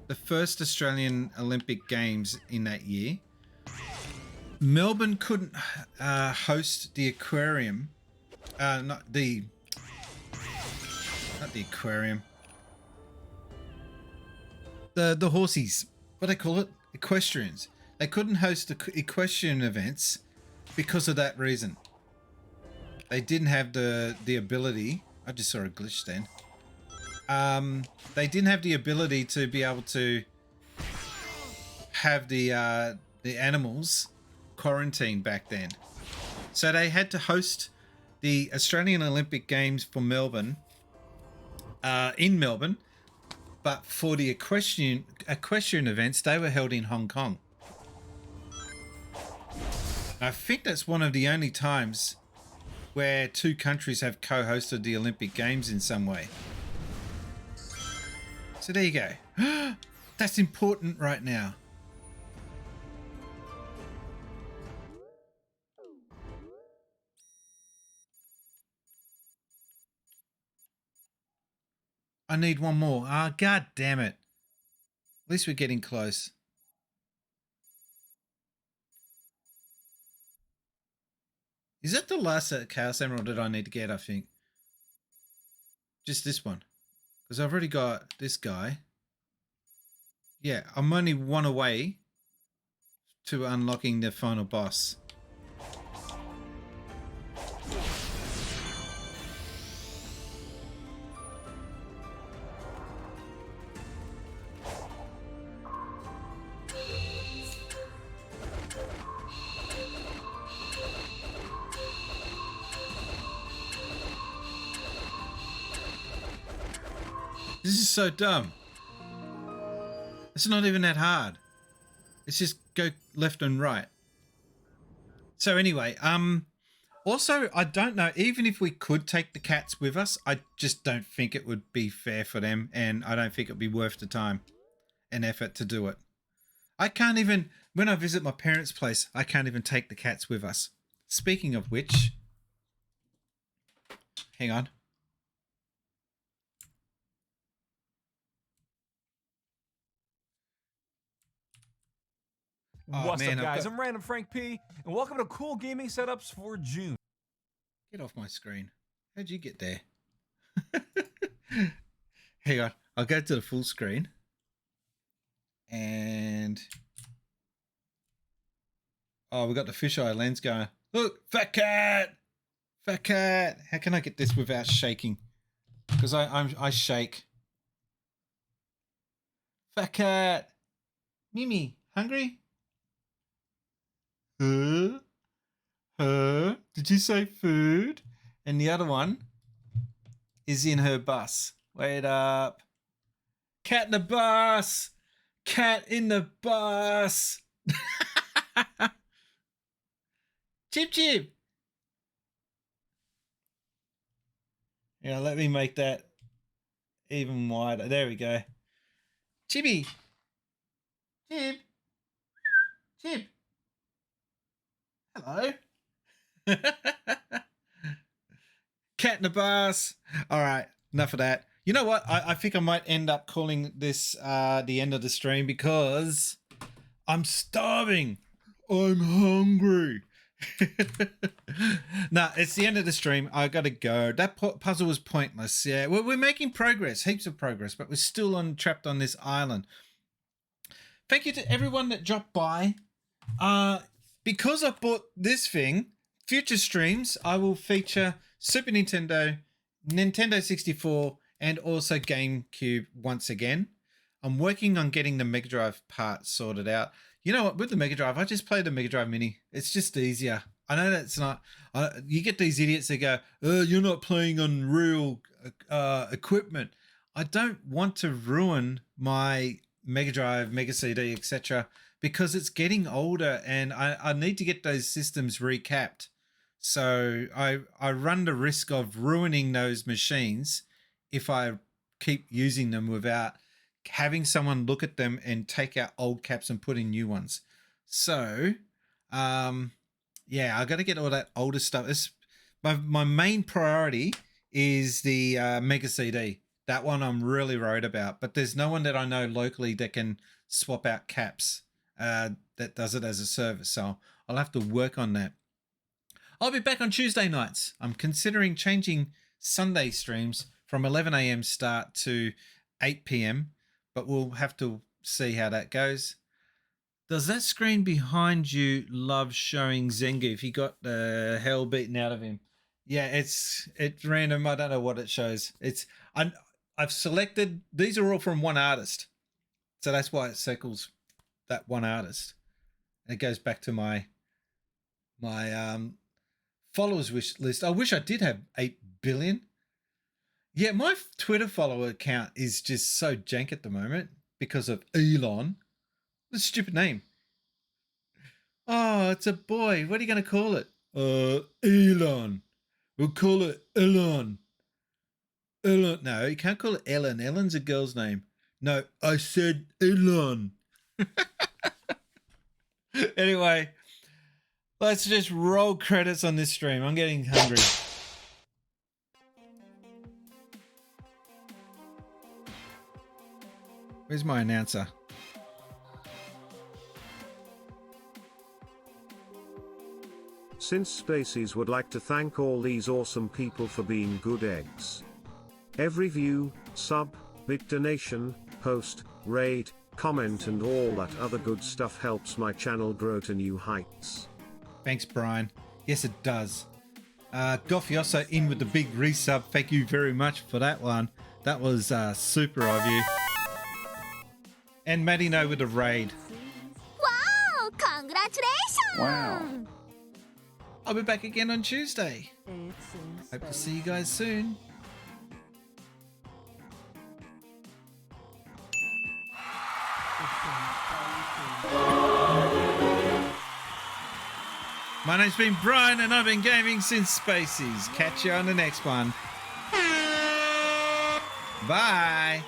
the first Australian Olympic Games in that year, Melbourne couldn't host the aquarium. Not the aquarium. The horsies. What do they call it? Equestrians. They couldn't host the equestrian events because of that reason. They didn't have the ability. I just saw a glitch then. They didn't have the ability to be able to have the animals quarantined back then. So they had to host the Australian Olympic Games for Melbourne, in Melbourne, but for the equestrian events, they were held in Hong Kong. I think that's one of the only times where two countries have co-hosted the Olympic Games in some way. So there you go. That's important right now. I need one more. Ah, god damn it. At least we're getting close. Is that the last Chaos Emerald that I need to get, I think? Just this one. Because I've already got this guy. Yeah, I'm only one away to unlocking the final boss. This is so dumb. It's not even that hard. It's just go left and right. So anyway, also, I don't know, even if we could take the cats with us, I just don't think it would be fair for them, and I don't think it'd be worth the time and effort to do it. I can't even, when I visit my parents' place, I can't even take the cats with us. Speaking of which, hang on. Oh, What's man, up, guys? I'm Random Frank P, and welcome to Cool Gaming Setups for June. Get off my screen. How'd you get there? Hang on. I'll go to the full screen. And... oh, we got the fisheye lens going. Look, fat cat! Fat cat! How can I get this without shaking? Because I shake. Fat cat! Mimi, hungry? Huh? Did you say food? And the other one is in her bus. Wait up. Cat in the bus! Cat in the bus! Chip chip! Yeah, let me make that even wider. There we go. Chippy! Chip! Chip! Hello. Cat in the bus. All right, enough of that. You know what? I think I might end up calling this the end of the stream because I'm starving. I'm hungry. Nah, it's the end of the stream. I gotta go. That puzzle was pointless. Yeah, we're making progress, heaps of progress, but we're still trapped on this island. Thank you to everyone that dropped by. Because I bought this thing, future streams, I will feature Super Nintendo, Nintendo 64, and also GameCube once again. I'm working on getting the Mega Drive part sorted out. You know what? With the Mega Drive, I just play the Mega Drive Mini. It's just easier. I know that's not... you get these idiots that go, oh, you're not playing on real equipment. I don't want to ruin my Mega Drive, Mega CD, etc., because it's getting older and I need to get those systems recapped. So I run the risk of ruining those machines if I keep using them without having someone look at them and take out old caps and put in new ones. So, yeah, I got to get all that older stuff. My main priority is the Mega CD. That one I'm really worried about, but there's no one that I know locally that can swap out caps. That does it as a service, so I'll have to work on that. I'll be back on Tuesday nights. I'm considering changing Sunday streams from 11 a.m. start to 8 p.m., but we'll have to see how that goes. Does that screen behind you love showing Zangief? He got the hell beaten out of him. Yeah, it's random. I don't know what it shows. I've selected, these are all from one artist, so that's why it circles that one artist. And it goes back to my followers wish list. I wish I did have 8 billion. Yeah, my Twitter follower account is just so jank at the moment because of Elon. What a stupid name. Oh, it's a boy. What are you going to call it? Elon. We'll call it Elon. Elon. No, you can't call it Ellen. Ellen's a girl's name. No, I said Elon. Anyway, let's just roll credits on this stream. I'm getting hungry. Where's my announcer? Since Spaces would like to thank all these awesome people for being good eggs. Every view, sub, bit donation, post, raid, comment and all that other good stuff helps my channel grow to new heights. Thanks, Brian. Yes, it does. Goffioso in with the big resub. Thank you very much for that one. That was super of you. And Maddie No with the raid. Wow! Congratulations! Wow. I'll be back again on Tuesday. Hope to see you guys soon. My name's been Brian and I've been gaming since Spaces. Catch you on the next one. Bye.